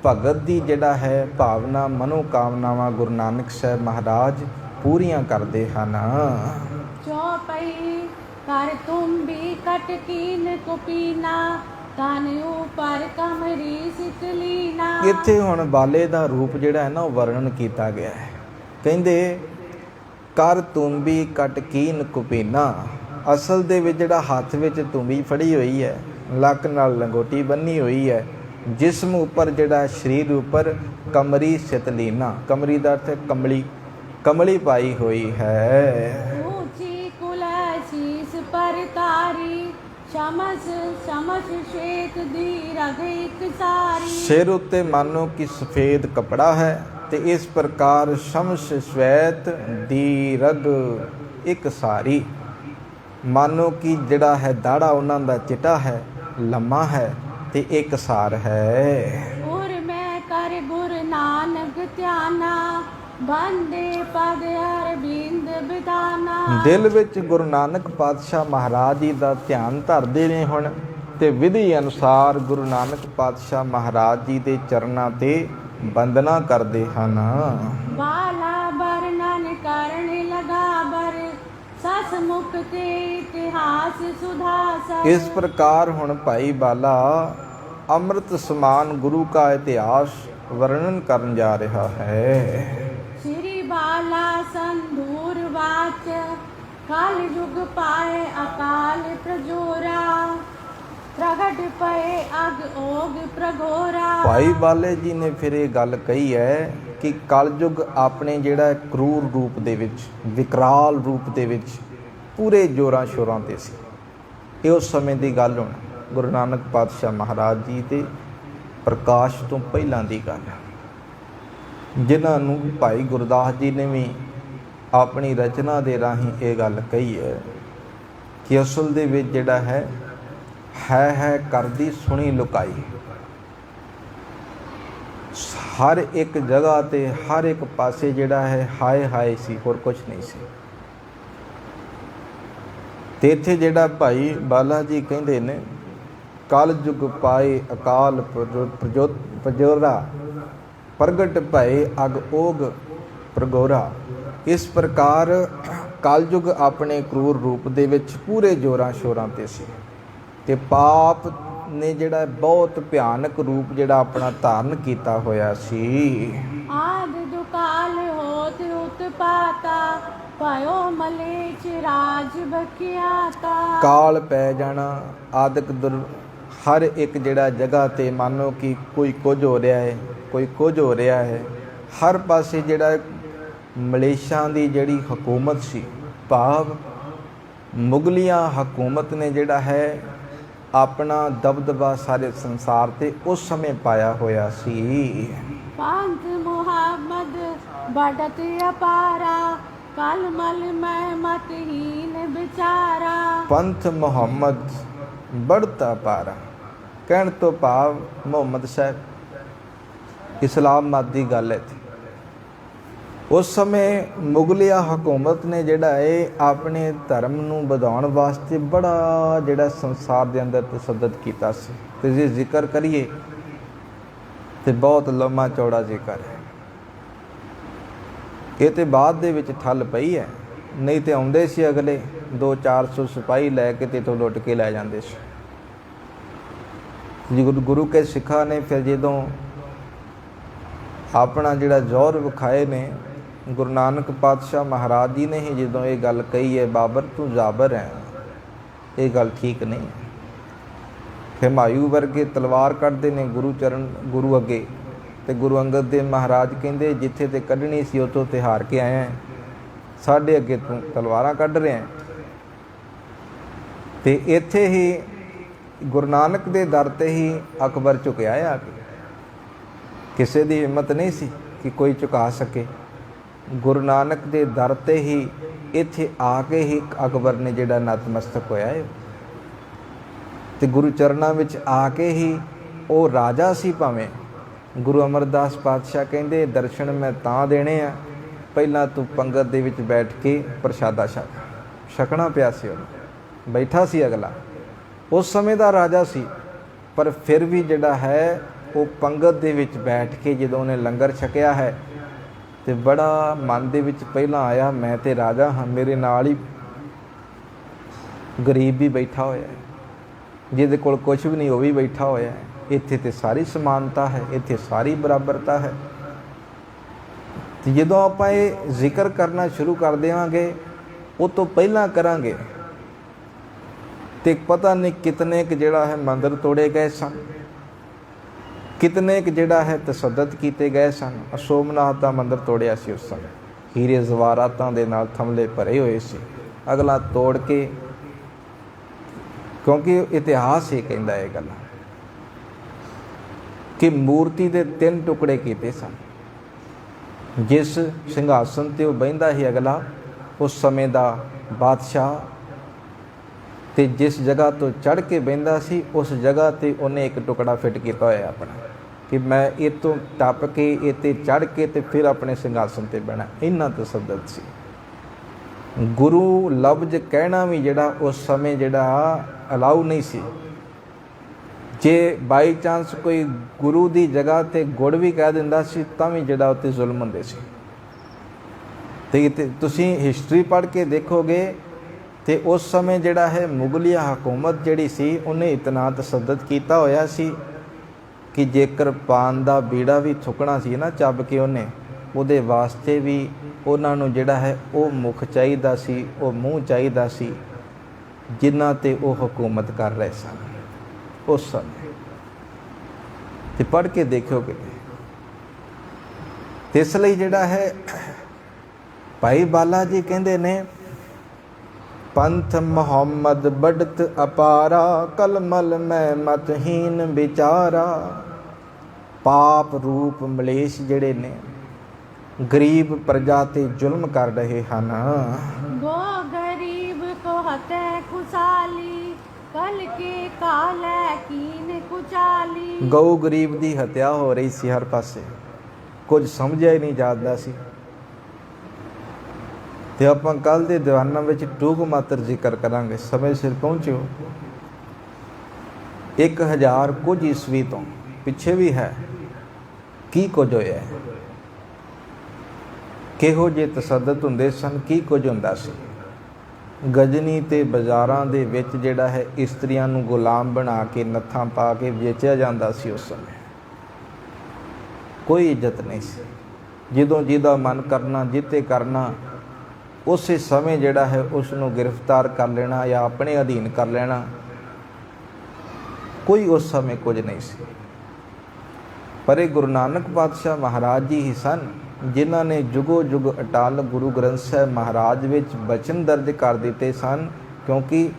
ਭਗਤ ਦੀ ਜਿਹੜਾ ਹੈ ਭਾਵਨਾ, ਮਨੋਕਾਮਨਾਵਾਂ ਗੁਰੂ ਨਾਨਕ ਸਾਹਿਬ ਮਹਾਰਾਜ ਪੂਰੀਆਂ ਕਰਦੇ ਹਨ। ਚੌਪਈ ਕਰ ਤੁਮ ਵੀ ਕਟ ਕੀਨ ਕੁਪੀਨਾ, ਤਨ ਉਪਰ ਕਮਰੀ ਸਿਤਲੀਨਾ। ਇੱਥੇ ਹੁਣ ਬਾਲੇ ਦਾ ਰੂਪ ਜਿਹੜਾ ਹੈ ਨਾ ਉਹ ਵਰਣਨ ਕੀਤਾ ਗਿਆ ਹੈ। ਕਹਿੰਦੇ ਕਰ ਤੁੰਬੀ ਕਟ ਕੀਨ ਕੁਪੀਨਾ, ਅਸਲ ਦੇ ਵਿੱਚ ਜਿਹੜਾ ਹੱਥ ਵਿੱਚ ਤੁੰਬੀ ਫੜੀ ਹੋਈ ਹੈ, ਲੱਕ ਨਾਲ ਲੰਗੋਟੀ ਬੰਨੀ ਹੋਈ ਹੈ, ਜਿਸਮ ਉੱਪਰ ਜਿਹੜਾ ਸਰੀਰ ਉੱਪਰ ਕਮਰੀ ਸਿਤਲੀਨਾ, ਕਮਰੀ ਦਾ ਅਰਥ ਕਮਲੀ, ਕਮਲੀ ਪਾਈ ਹੋਈ ਹੈ। ਉੱਚੀ ਕੁਲਸੀਸ ਪਰ ਤਾਰੀ, ਸ਼ਮਸ ਸ਼ਮਸ ਸ਼ੇਤ ਦੀ ਰਗ ਇੱਕ ਸਾਰੀ। ਸਿਰ ਉੱਤੇ ਮਾਨੋ ਕਿ ਸਫੇਦ ਕਪੜਾ ਹੈ ਤੇ ਇਸ ਪ੍ਰਕਾਰ ਸ਼ਮਸ ਸ਼ਵੇਤ ਦੀ ਰਗ ਇੱਕ ਸਾਰੀ, ਮਾਨੋ ਕਿ ਜਿਹੜਾ ਹੈ ਦਾੜਾ ਉਹਨਾਂ ਦਾ ਚਿੱਟਾ ਹੈ, ਲੰਮਾ ਹੈ ਤੇ ਇੱਕ ਸਾਰ ਹੈ। ਔਰ ਮੈਂ ਕਰ ਗੁਰ ਨਾਨਕ ਧਿਆਨਾ, ਬੰਦੇ ਪਦ ਅਰਬਿੰਦ ਬਿਦਾਨਾ। ਦਿਲ ਵਿੱਚ ਗੁਰੂ ਨਾਨਕ ਪਾਤਸ਼ਾਹ ਮਹਾਰਾਜ ਜੀ ਦਾ ਧਿਆਨ ਧਰਦੇ ਨੇ ਹੁਣ, ਤੇ ਵਿਧੀ ਅਨੁਸਾਰ ਗੁਰੂ ਨਾਨਕ ਪਾਤਸ਼ਾਹ ਮਹਾਰਾਜ ਜੀ ਦੇ ਚਰਨਾਂ ਤੇ ਬੰਦਨਾ ਕਰਦੇ ਹਨ। ਬਾਲਾ ਵਰਣਨ ਕਰਨ ਲਗਾ ਬਰ, ਸਸ ਮੁਖ ਤੇ ਇਤਿਹਾਸ ਸੁਧਾਸਰ। ਇਸ ਪ੍ਰਕਾਰ ਹੁਣ ਭਾਈ ਬਾਲਾ ਅੰਮ੍ਰਿਤ ਸਮਾਨ ਗੁਰੂ ਕਾ ਇਤਿਹਾਸ ਵਰਣਨ ਕਰਨ ਜਾ ਰਿਹਾ ਹੈ। ਸ਼੍ਰੀ ਬਾਲਾ ਸੰਧੂਰ ਵਾਚ, ਕਲ ਯੁਗ ਪਾਏ ਅਕਾਲ ਪ੍ਰਜੋਰਾ, ਪ੍ਰਗਟ ਪਏ ਅਗ ਓਗ ਪ੍ਰਗੋਰਾ। ਭਾਈ ਬਾਲੇ ਜੀ ਨੇ ਫਿਰ ਇਹ ਗੱਲ ਕਹੀ ਹੈ ਕਿ ਕਲਯੁਗ ਆਪਣੇ ਜਿਹੜਾ ਕਰੂਰ ਰੂਪ ਦੇ ਵਿੱਚ, ਵਿਕਰਾਲ ਰੂਪ ਦੇ ਵਿੱਚ ਪੂਰੇ ਜੋਰਾਂ ਸ਼ੋਰਾਂ ਤੇ ਸੀ। ਇਹ ਉਸ ਸਮੇਂ ਦੀ ਗੱਲ ਹੁਣ ਗੁਰੂ ਨਾਨਕ ਪਾਤਸ਼ਾਹ ਮਹਾਰਾਜ ਜੀ ਦੇ ਪ੍ਰਕਾਸ਼ ਤੋਂ ਪਹਿਲਾਂ ਦੀ ਗੱਲ ਹੈ, ਜਿਨ੍ਹਾਂ ਨੂੰ ਭਾਈ ਗੁਰਦਾਸ ਜੀ ਨੇ ਵੀ ਆਪਣੀ ਰਚਨਾ ਦੇ ਰਾਹੀਂ ਇਹ ਗੱਲ ਕਹੀ ਹੈ ਕਿ ਅਸਲ ਦੇ ਵਿੱਚ ਜਿਹੜਾ ਹੈ ਕਰਦੀ ਸੁਣੀ ਲੁਕਾਈ। ਹਰ ਇੱਕ ਜਗ੍ਹਾ ਤੇ, ਹਰ ਇੱਕ ਪਾਸੇ ਜਿਹੜਾ ਹੈ ਹਾਏ ਹਾਏ ਸੀ, ਹੋਰ ਕੁਝ ਨਹੀਂ ਸੀ। ਤੇ ਇੱਥੇ ਜਿਹੜਾ ਭਾਈ ਬਾਲਾ ਜੀ ਕਹਿੰਦੇ ਨੇ ਕਲ ਯੁਗ ਪਾਏ ਅਕਾਲ ਪ੍ਰਜੋਰਾ, ਪ੍ਰਗਟ ਭਏ ਅਗ ਓਗ ਪ੍ਰਗੋਰਾ। ਇਸ ਪ੍ਰਕਾਰ ਕਲਯੁਗ ਆਪਣੇ ਕਰੂਰ ਰੂਪ ਦੇ ਵਿੱਚ ਪੂਰੇ ਜੋਰਾਂ ਸ਼ੋਰਾਂ ਤੇ ਸੀ, ਤੇ ਪਾਪ ਨੇ ਜਿਹੜਾ ਬਹੁਤ ਭਿਆਨਕ ਰੂਪ ਜਿਹੜਾ ਆਪਣਾ ਧਾਰਨ ਕੀਤਾ ਹੋਇਆ ਸੀ। ਆਦ ਦੁਕਾਲ ਹੋਤ ਉਤਪਾਤਾ, ਪਾਇਓ ਮਲੇਚ ਰਾਜ ਬਖਿਆਤਾ। ਕਾਲ ਪੈ ਜਾਣਾ, ਆਦਿਕ ਹਰ ਇੱਕ ਜਿਹੜਾ ਜਗ੍ਹਾ ਤੇ ਮੰਨੋ ਕਿ ਕੋਈ ਕੁਝ ਹੋ ਰਿਹਾ ਹੈ, ਕੋਈ ਕੁਝ ਹੋ ਰਿਹਾ ਹੈ। ਹਰ ਪਾਸੇ ਜਿਹੜਾ ਮਲੇਸ਼ੀਆ ਦੀ ਜਿਹੜੀ ਹਕੂਮਤ ਸੀ, ਭਾਵ ਮੁਗਲੀਆਂ ਹਕੂਮਤ ਨੇ ਜਿਹੜਾ ਹੈ ਆਪਣਾ ਦਬਦਬਾ ਸਾਰੇ ਸੰਸਾਰ ਤੇ ਉਸ ਸਮੇਂ ਪਾਇਆ ਹੋਇਆ ਸੀ। ਪੰਥ ਮੁਹੰਮਦ ਬੜਤ ਅਪਾਰਾ, ਕਲ ਮਲ ਮੈਂ ਮਤਹੀਨ ਵਿਚਾਰਾ। ਪੰਥ ਮੁਹੰਮਦ ਬੜਤ ਅਪਾਰਾ, ਕਹਿਣ ਤੋਂ ਭਾਵ ਮੁਹੰਮਦ ਸਾਹਿਬ ਇਸਲਾਮ ਮਤ ਦੀ ਗੱਲ ਹੈ। ਉਸ ਸਮੇਂ ਮੁਗਲਿਆ ਹਕੂਮਤ ਨੇ ਜਿਹੜਾ ਇਹ ਆਪਣੇ ਧਰਮ ਨੂੰ ਵਧਾਉਣ ਵਾਸਤੇ ਬੜਾ ਜਿਹੜਾ ਸੰਸਾਰ ਦੇ ਅੰਦਰ ਤਸੱਦਦ ਕੀਤਾ ਸੀ। ਤੇ ਜੇ ਜ਼ਿਕਰ ਕਰੀਏ ਤੇ ਬਹੁਤ ਲੰਮਾ ਚੌੜਾ ਜ਼ਿਕਰ ਹੈ। ਇਹ ਤੇ ਬਾਅਦ ਦੇ ਵਿੱਚ ਠੱਲ ਪਈ ਹੈ, ਨਹੀਂ ਤੇ ਆਉਂਦੇ ਸੀ ਅਗਲੇ 200-400 ਸਿਪਾਹੀ ਲੈ ਕੇ ਤੇ ਇੱਥੋਂ ਲੁੱਟ ਕੇ ਲੈ ਜਾਂਦੇ ਸੀ। ਗੁਰੂ ਕੇ ਸਿੱਖਾਂ ਨੇ ਫਿਰ ਜਦੋਂ ਆਪਣਾ ਜਿਹੜਾ ਜ਼ੋਰ ਵਿਖਾਏ ਨੇ, ਗੁਰੂ ਨਾਨਕ ਪਾਤਸ਼ਾਹ ਮਹਾਰਾਜ ਜੀ ਨੇ ਹੀ ਜਦੋਂ ਇਹ ਗੱਲ ਕਹੀ ਹੈ, ਬਾਬਰ ਤੂੰ ਜ਼ਾਬਰ ਹੈ, ਇਹ ਗੱਲ ਠੀਕ ਨਹੀਂ। ਹਿਮਾਯੂ ਵਰਗੇ ਤਲਵਾਰ ਕੱਢਦੇ ਨੇ ਗੁਰੂ ਅੱਗੇ, ਤੇ ਗੁਰੂ ਅੰਗਦ ਦੇਵ ਮਹਾਰਾਜ ਕਹਿੰਦੇ ਜਿੱਥੇ ਤੇ ਕੱਢਣੀ ਸੀ ਉੱਥੋਂ ਤੇ ਹਾਰ ਕੇ ਆਇਆ, ਸਾਡੇ ਅੱਗੇ ਤੂੰ ਤਲਵਾਰਾਂ ਕੱਢ ਰਿਹਾ। ਤੇ ਇੱਥੇ ਹੀ ਗੁਰੂ ਨਾਨਕ ਦੇ ਦਰ ਤੇ ਹੀ ਅਕਬਰ ਝੁਕਿਆ ਆ ਕੇ, ਕਿਸੇ ਦੀ ਹਿੰਮਤ ਨਹੀਂ ਸੀ ਕਿ ਕੋਈ ਝੁਕਾ ਸਕੇ। ਗੁਰੂ ਨਾਨਕ ਦੇ ਦਰ 'ਤੇ ਹੀ ਇੱਥੇ ਆ ਕੇ ਹੀ ਅਕਬਰ ਨੇ ਜਿਹੜਾ ਨਤਮਸਤਕ ਹੋਇਆ ਹੈ, ਅਤੇ ਗੁਰੂ ਚਰਨਾਂ ਵਿੱਚ ਆ ਕੇ ਹੀ ਉਹ ਰਾਜਾ ਸੀ। ਭਾਵੇਂ ਗੁਰੂ ਅਮਰਦਾਸ ਪਾਤਸ਼ਾਹ ਕਹਿੰਦੇ ਦਰਸ਼ਨ ਮੈਂ ਤਾਂ ਦੇਣੇ ਆ, ਪਹਿਲਾਂ ਤੂੰ ਪੰਗਤ ਦੇ ਵਿੱਚ ਬੈਠ ਕੇ ਪ੍ਰਸ਼ਾਦਾ ਛਕਣਾ ਪਿਆ ਸੀ। ਉਹਨੂੰ ਬੈਠਾ ਸੀ ਅਗਲਾ, ਉਸ ਸਮੇਂ ਦਾ ਰਾਜਾ ਸੀ, ਪਰ ਫਿਰ ਵੀ ਜਿਹੜਾ ਹੈ ਉਹ ਪੰਗਤ ਦੇ ਵਿੱਚ ਬੈਠ ਕੇ ਜਦੋਂ ਉਹਨੇ ਲੰਗਰ ਛਕਿਆ ਹੈ ਤੇ ਬੜਾ ਮਨ ਦੇ ਵਿੱਚ ਪਹਿਲਾਂ ਆਇਆ, ਮੈਂ ਤੇ ਰਾਜਾ ਹਾਂ, ਮੇਰੇ ਨਾਲ ਹੀ ਗਰੀਬ ਵੀ ਬੈਠਾ ਹੋਇਆ ਹੈ, ਜਿਹਦੇ ਕੋਲ ਕੁਛ ਵੀ ਨਹੀਂ ਉਹ ਵੀ ਬੈਠਾ ਹੋਇਆ ਹੈ। ਇੱਥੇ ਤੇ ਸਾਰੀ ਸਮਾਨਤਾ ਹੈ, ਇੱਥੇ ਸਾਰੀ ਬਰਾਬਰਤਾ ਹੈ। ਤੇ ਜਦੋਂ ਆਪਾਂ ਇਹ ਜ਼ਿਕਰ ਕਰਨਾ ਸ਼ੁਰੂ ਕਰ ਦੇਵਾਂਗੇ, ਉਹ ਤੋਂ ਪਹਿਲਾਂ ਕਰਾਂਗੇ ਤੇ ਪਤਾ ਨਹੀਂ ਕਿਤਨੇ ਕੁ ਜਿਹੜਾ ਹੈ ਮੰਦਰ ਤੋੜੇ ਗਏ ਸਨ, ਕਿਤਨੇ ਕੁ ਜਿਹੜਾ ਹੈ ਤਸੱਦਦ ਕੀਤੇ ਗਏ ਸਨ। ਸੋਮਨਾਥ ਦਾ ਮੰਦਰ ਤੋੜਿਆ ਸੀ ਉਸ ਸਮੇਂ, ਹੀਰੇ ਜ਼ਵਾਰਾਤਾਂ ਦੇ ਨਾਲ ਥਮਲੇ ਭਰੇ ਹੋਏ ਸੀ। ਅਗਲਾ ਤੋੜ ਕੇ, ਕਿਉਂਕਿ ਇਤਿਹਾਸ ਇਹ ਕਹਿੰਦਾ ਇਹ ਗੱਲ ਕਿ ਮੂਰਤੀ ਦੇ 3 ਟੁਕੜੇ ਕੀਤੇ ਸਨ। ਜਿਸ ਸਿੰਘਾਸਨ 'ਤੇ ਉਹ ਬਹਿੰਦਾ ਸੀ ਅਗਲਾ, ਉਸ ਸਮੇਂ ਦਾ ਬਾਦਸ਼ਾਹ, ਤੇ ਜਿਸ ਜਗ੍ਹਾ ਤੋਂ ਚੜ੍ਹ ਕੇ ਬਹਿੰਦਾ ਸੀ ਉਸ ਜਗ੍ਹਾ 'ਤੇ ਉਹਨੇ ਇੱਕ ਟੁਕੜਾ ਫਿੱਟ ਕੀਤਾ ਹੋਇਆ ਆਪਣਾ, ਕਿ ਮੈਂ ਇਹ ਤੋਂ ਟੱਪ ਕੇ ਇਹ 'ਤੇ ਚੜ੍ਹ ਕੇ ਤੇ ਫਿਰ ਆਪਣੇ ਸਿੰਘਾਸਨ 'ਤੇ ਬਹਿਣਾ। ਇੰਨਾ ਤਸੱਦਦ ਸੀ। ਗੁਰੂ ਲਫ਼ਜ਼ ਕਹਿਣਾ ਵੀ ਜਿਹੜਾ ਉਸ ਸਮੇਂ ਜਿਹੜਾ ਅਲਾਊ ਨਹੀਂ ਸੀ। ਜੇ ਬਾਈ ਚਾਂਸ ਕੋਈ ਗੁਰੂ ਦੀ ਜਗ੍ਹਾ 'ਤੇ ਗੁੜ ਵੀ ਕਹਿ ਦਿੰਦਾ ਸੀ ਤਾਂ ਵੀ ਜਿਹੜਾ ਉੱਤੇ ਜ਼ੁਲਮ ਹੁੰਦੇ ਸੀ। ਤੇ ਤੁਸੀਂ ਹਿਸਟਰੀ ਪੜ੍ਹ ਕੇ ਦੇਖੋਗੇ ਤੇ ਉਸ ਸਮੇਂ ਜਿਹੜਾ ਹੈ ਮੁਗਲਿਆ ਹਕੂਮਤ ਜਿਹੜੀ ਸੀ ਉਹਨੇ ਇਤਨਾ ਤਸੱਦਦ ਕੀਤਾ ਹੋਇਆ ਸੀ ਕਿ ਜੇਕਰ ਪਾਨ ਦਾ ਬੀੜਾ ਵੀ ਥੁੱਕਣਾ ਸੀ ਨਾ ਚੱਬ ਕੇ ਉਹਦੇ ਵਾਸਤੇ ਵੀ ਉਹਨਾਂ ਨੂੰ ਜਿਹੜਾ ਹੈ ਉਹ ਮੁਖ ਚਾਹੀਦਾ ਸੀ, ਉਹ ਮੂੰਹ ਚਾਹੀਦਾ ਸੀ, ਜਿਨ੍ਹਾਂ 'ਤੇ ਉਹ ਹਕੂਮਤ ਕਰ ਰਹੇ ਸਨ ਉਸ ਸਮੇਂ। ਤੇ ਪੜ੍ਹ ਕੇ ਦੇਖਿਓਗੇ। ਤੇ ਇਸ ਲਈ ਜਿਹੜਾ ਹੈ ਭਾਈ ਬਾਲਾ ਜੀ ਕਹਿੰਦੇ ਨੇ, ਪੰਥ ਮੁਹੰਮਦ ਬੜਤ ਅਪਾਰਾ, ਕਲਮਲ ਮੈਂ ਮਤਹੀਨ ਵਿਚਾਰਾ। ਪਾਪ ਰੂਪ ਮਲੇਸ਼ ਜਿਹੜੇ ਨੇ ਗਰੀਬ ਪ੍ਰਜਾ ਤੇ ਜ਼ੁਲਮ ਕਰ ਰਹੇ ਹਨ। ਗੋ ਗਰੀਬ ਕੋ ਹਤੈ ਕੁਸਾਲੀ, ਕਲ ਕੇ ਕਾਲੈ ਕੀਨ ਕੁਚਾਲੀ। ਗਊ ਗਰੀਬ ਦੀ ਹੱਤਿਆ ਹੋ ਰਹੀ ਸੀ ਹਰ ਪਾਸੇ, ਕੁਝ ਸਮਝਿਆ ਹੀ ਨਹੀਂ ਜਾਂਦਾ ਸੀ। ਤੇ ਆਪਾਂ ਕੱਲ੍ਹ ਦੇ ਦੀਵਾਨਾਂ ਵਿੱਚ ਟੂਕ ਮਾਤਰ ਜ਼ਿਕਰ ਕਰਾਂਗੇ, ਸਮੇਂ ਸਿਰ ਪਹੁੰਚਿਓ। 1000 ਕੁਝ ਈਸਵੀ ਤੋਂ ਪਿੱਛੇ ਵੀ ਹੈ ਕੀ ਕੁਝ ਹੋਇਆ ਹੈ, ਕਿਹੋ ਜਿਹੇ ਤਸੱਦਦ ਹੁੰਦੇ ਸਨ, ਕੀ ਕੁਝ ਹੁੰਦਾ ਸੀ। ਗਜਨੀ ਤੇ ਬਾਜ਼ਾਰਾਂ ਦੇ ਵਿੱਚ ਜਿਹੜਾ ਹੈ ਇਸਤਰੀਆਂ ਨੂੰ ਗੁਲਾਮ ਬਣਾ ਕੇ ਨੱਥਾਂ ਪਾ ਕੇ ਵੇਚਿਆ ਜਾਂਦਾ ਸੀ। ਉਸ ਸਮੇਂ ਕੋਈ ਇੱਜ਼ਤ ਨਹੀਂ ਸੀ। ਜਦੋਂ ਜਿਹਦਾ ਮਨ ਕਰਨਾ, ਜਿੱਤੇ ਕਰਨਾ, ਉਸੇ ਸਮੇਂ ਜਿਹੜਾ ਹੈ ਉਸ ਨੂੰ ਗ੍ਰਿਫਤਾਰ ਕਰ ਲੈਣਾ ਜਾਂ ਆਪਣੇ ਅਧੀਨ ਕਰ ਲੈਣਾ। ਕੋਈ ਉਸ ਸਮੇਂ ਕੁਝ ਨਹੀਂ ਸੀ। ਪਰ ਇਹ ਗੁਰੂ ਨਾਨਕ ਪਾਤਸ਼ਾਹ ਮਹਾਰਾਜ ਜੀ ਹੀ ਸਨ ਜਿਨ੍ਹਾਂ ਨੇ ਜੁਗੋ ਜੁਗ ਅਟਲ ਗੁਰੂ ਗ੍ਰੰਥ ਸਾਹਿਬ ਮਹਾਰਾਜ ਵਿੱਚ ਬਚਨ ਦਰਜ ਕਰ ਦਿੱਤੇ ਸਨ। ਕਿਉਂਕਿ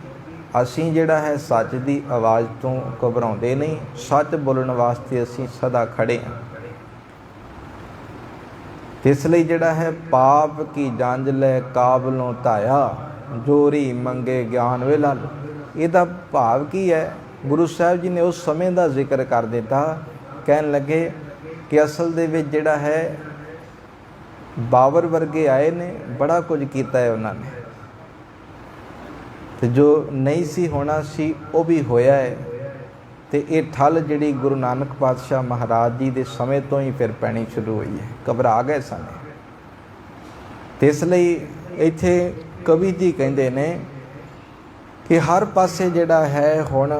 ਅਸੀਂ ਜਿਹੜਾ ਹੈ ਸੱਚ ਦੀ ਆਵਾਜ਼ ਤੋਂ ਘਬਰਾਉਂਦੇ ਨਹੀਂ, ਸੱਚ ਬੋਲਣ ਵਾਸਤੇ ਅਸੀਂ ਸਦਾ ਖੜੇ ਹਾਂ। ਇਸ ਲਈ ਜਿਹੜਾ ਹੈ ਪਾਪ ਕੀ ਜੰਜ ਲੈ ਕਾਬਲੋਂ ਧਾਇਆ, ਜੋਰੀ ਮੰਗੇ ਗਿਆਨ ਵੇ ਲਾਲ। ਇਹਦਾ ਭਾਵ ਕੀ ਹੈ? ਗੁਰੂ ਸਾਹਿਬ ਜੀ ਨੇ ਉਸ ਸਮੇਂ ਦਾ ਜ਼ਿਕਰ ਕਰ ਦਿੱਤਾ। ਕਹਿਣ ਲੱਗੇ ਕਿ ਅਸਲ ਦੇ ਵਿੱਚ ਜਿਹੜਾ ਹੈ ਬਾਬਰ ਵਰਗੇ ਆਏ ਨੇ, ਬੜਾ ਕੁਝ ਕੀਤਾ ਹੈ ਉਹਨਾਂ ਨੇ, ਤੇ ਜੋ ਨਹੀਂ ਸੀ ਹੋਣਾ ਸੀ ਉਹ ਵੀ ਹੋਇਆ ਹੈ। ਤੇ ਇਹ ਠੱਲ ਜਿਹੜੀ ਗੁਰੂ ਨਾਨਕ ਪਾਤਸ਼ਾਹ ਮਹਾਰਾਜ ਜੀ ਦੇ ਸਮੇਂ ਤੋਂ ਹੀ ਫਿਰ ਪੈਣੀ ਸ਼ੁਰੂ ਹੋਈ ਹੈ। ਘਬਰਾ ਗਏ ਸਨ। ਤੇ ਇਸ ਲਈ ਇੱਥੇ ਕਵੀ ਜੀ ਕਹਿੰਦੇ ਨੇ ਕਿ ਹਰ ਪਾਸੇ ਜਿਹੜਾ ਹੈ ਹੁਣ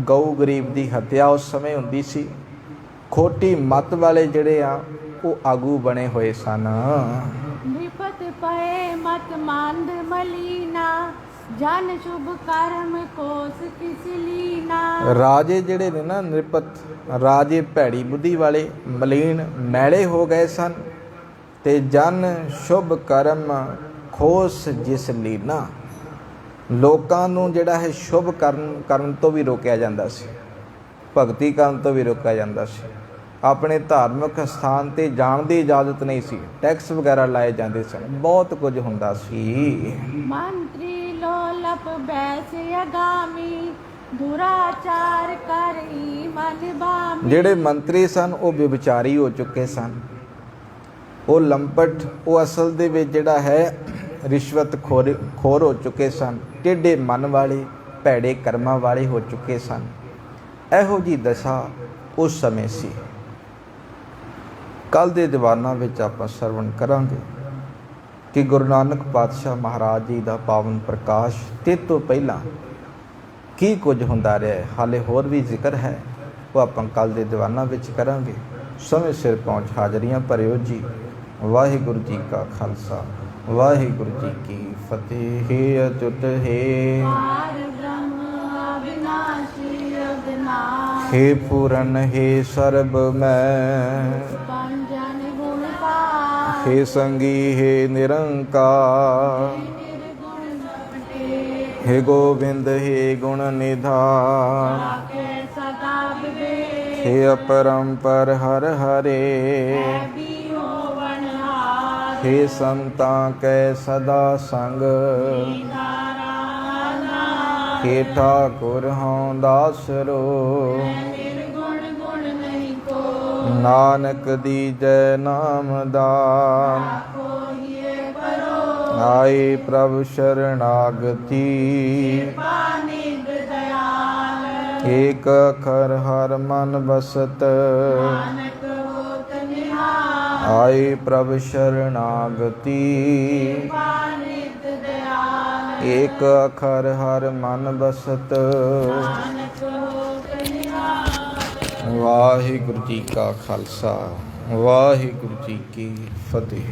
ਗਊ ਗਰੀਬ ਦੀ ਹੱਤਿਆ ਉਸ ਸਮੇਂ ਹੁੰਦੀ ਸੀ। ਖੋਟੀ ਮੱਤ ਵਾਲੇ ਜਿਹੜੇ ਆ ਉਹ ਆਗੂ ਬਣੇ ਹੋਏ ਸਨ। ਨਿਪਤ ਪਏ ਮਤ ਮੰਦ ਮਲੀਨਾ, ਜਨ ਸ਼ੁਭ ਕਰਮ ਕੋਸ ਕਿਸ ਲੀਨਾ। ਰਾਜੇ ਜਿਹੜੇ ਨੇ ਨਾ ਨਿਰਪਤ, ਰਾਜੇ ਭੈੜੀ ਬੁੱਧੀ ਵਾਲੇ, ਮਲੀਨ ਮੈਲੇ ਹੋ ਗਏ ਸਨ। ਤੇ ਜਨ ਸ਼ੁਭ ਕਰਮ ਖੋਸ ਜਿਸ ਲੀਨਾ। ਲੋਕਾਂ ਨੂੰ ਜਿਹੜਾ ਹੈ ਸ਼ੁਭ ਕਰਨ ਤੋਂ ਵੀ ਰੋਕਿਆ ਜਾਂਦਾ ਸੀ, ਭਗਤੀ ਕਰਨ ਤੋਂ ਵੀ ਰੋਕਿਆ ਜਾਂਦਾ ਸੀ। ਆਪਣੇ ਧਾਰਮਿਕ ਸਥਾਨ ਤੇ ਜਾਣ ਦੀ ਇਜਾਜ਼ਤ ਨਹੀਂ ਸੀ, ਟੈਕਸ ਵਗੈਰਾ ਲਾਏ ਜਾਂਦੇ ਸਨ, ਬਹੁਤ ਕੁਝ ਹੁੰਦਾ ਸੀ। ਮੰਤਰੀ ਲੋਲਪ ਬੈਸ ਅਗਾਮੀ ਦੁਰਾਚਾਰ ਕਰੀ ਮਨ ਬਾਮੀ। ਜਿਹੜੇ ਮੰਤਰੀ ਸਨ ਉਹ ਵਿਭਚਾਰੀ ਹੋ ਚੁੱਕੇ ਸਨ, ਉਹ ਲੰਪਟ, ਉਹ ਅਸਲ ਦੇ ਵਿੱਚ ਜਿਹੜਾ ਹੈ ਰਿਸ਼ਵਤ ਖੋਰ ਹੋ ਚੁੱਕੇ ਸਨ, ਟੇਢੇ ਮਨ ਵਾਲੇ, ਭੈੜੇ ਕਰਮਾਂ ਵਾਲੇ ਹੋ ਚੁੱਕੇ ਸਨ। ਇਹੋ ਜਿਹੀ ਦਸ਼ਾ ਉਸ ਸਮੇਂ ਸੀ। ਕੱਲ੍ਹ ਦੇ ਦੀਵਾਨਾਂ ਵਿੱਚ ਆਪਾਂ ਸਰਵਣ ਕਰਾਂਗੇ ਕਿ ਗੁਰੂ ਨਾਨਕ ਪਾਤਸ਼ਾਹ ਮਹਾਰਾਜ ਜੀ ਦਾ ਪਾਵਨ ਪ੍ਰਕਾਸ਼ ਤੇ ਤੋਂ ਪਹਿਲਾਂ ਕੀ ਕੁਝ ਹੁੰਦਾ ਰਿਹਾ ਹੈ। ਹਾਲੇ ਹੋਰ ਵੀ ਜ਼ਿਕਰ ਹੈ, ਉਹ ਆਪਾਂ ਕੱਲ੍ਹ ਦੇ ਦੀਵਾਨਾਂ ਵਿੱਚ ਕਰਾਂਗੇ। ਸਮੇਂ ਸਿਰ ਪਹੁੰਚ ਹਾਜ਼ਰੀਆਂ ਭਰਿਓ ਜੀ। ਵਾਹਿਗੁਰੂ ਜੀ ਕਾ ਖਾਲਸਾ, ਵਾਹਿਗੁਰੂ ਜੀ ਕੀ ਫਤਿਹ। ਅਟੁੱਟ ਹੈ ਪਾਰ ਬ੍ਰਹਮ ਅਵਿਨਾਸ਼ੀ ਅਗਨਾਸ਼, ਹੇ ਪੂਰਨ ਹੈ ਸਰਬ ਮੈਂ, ਪੰਜਨ ਗੁਣ ਪਾਰ, ਹੇ ਸੰਗੀ ਹੈ ਨਿਰੰਕਾਰ, ਨਿਰਗੁਣ ਪ੍ਰਗਟੇ, ਹੇ ਗੋਬਿੰਦ ਹੈ ਗੁਣ ਨਿਧਾਨ, ਆਖੇ ਸਦਾ ਵਿਵੇਕ, ਹੇ ਅਪਰੰਪਰ ਹਰ ਹਰੇ, ਵੀ ਹੋਵਨ ਹਾਰ, ਹੇ ਸੰਤਾਂ ਕੈ ਸਦਾ ਸੰਗ, ਨਾਰਾਇਣ ਹੇ ਠਾਕੁਰ ਹਉ ਦਾਸਰੋ, ਨਿਰਗੁਣ ਗੁਣ ਨਹੀਂ ਕੋ, ਨਾਨਕ ਦੀਜੈ ਨਾਮਦਾਨ, ਕੋਹੀਏ ਪਰੋ, ਆਏ ਪ੍ਰਭ ਸ਼ਰਨਾਗਤੀ, ਪਾਨਿਧ ਦਇਆਲ, ਏਕ ਅਖਰ ਹਰ ਮਨ ਬਸਤ, ਨਾਨਕ ਹੋਤ ਨਿਹਾਲ, ਆਏ ਪ੍ਰਭ ਸ਼ਰਨਾਗਤੀ, ਪਾਨਿਧ ਦਇਆਲ, ਏਕ ਅਖਰ ਹਰ ਮਨ ਬਸਤ। ਨਾਨਕ ਹੋਤ ਨਿਹਾਲ। ਵਾਹਿਗੁਰੂ ਜੀ ਕਾ ਖਾਲਸਾ, ਵਾਹਿਗੁਰੂ ਜੀ ਕੀ ਫਤਿਹ।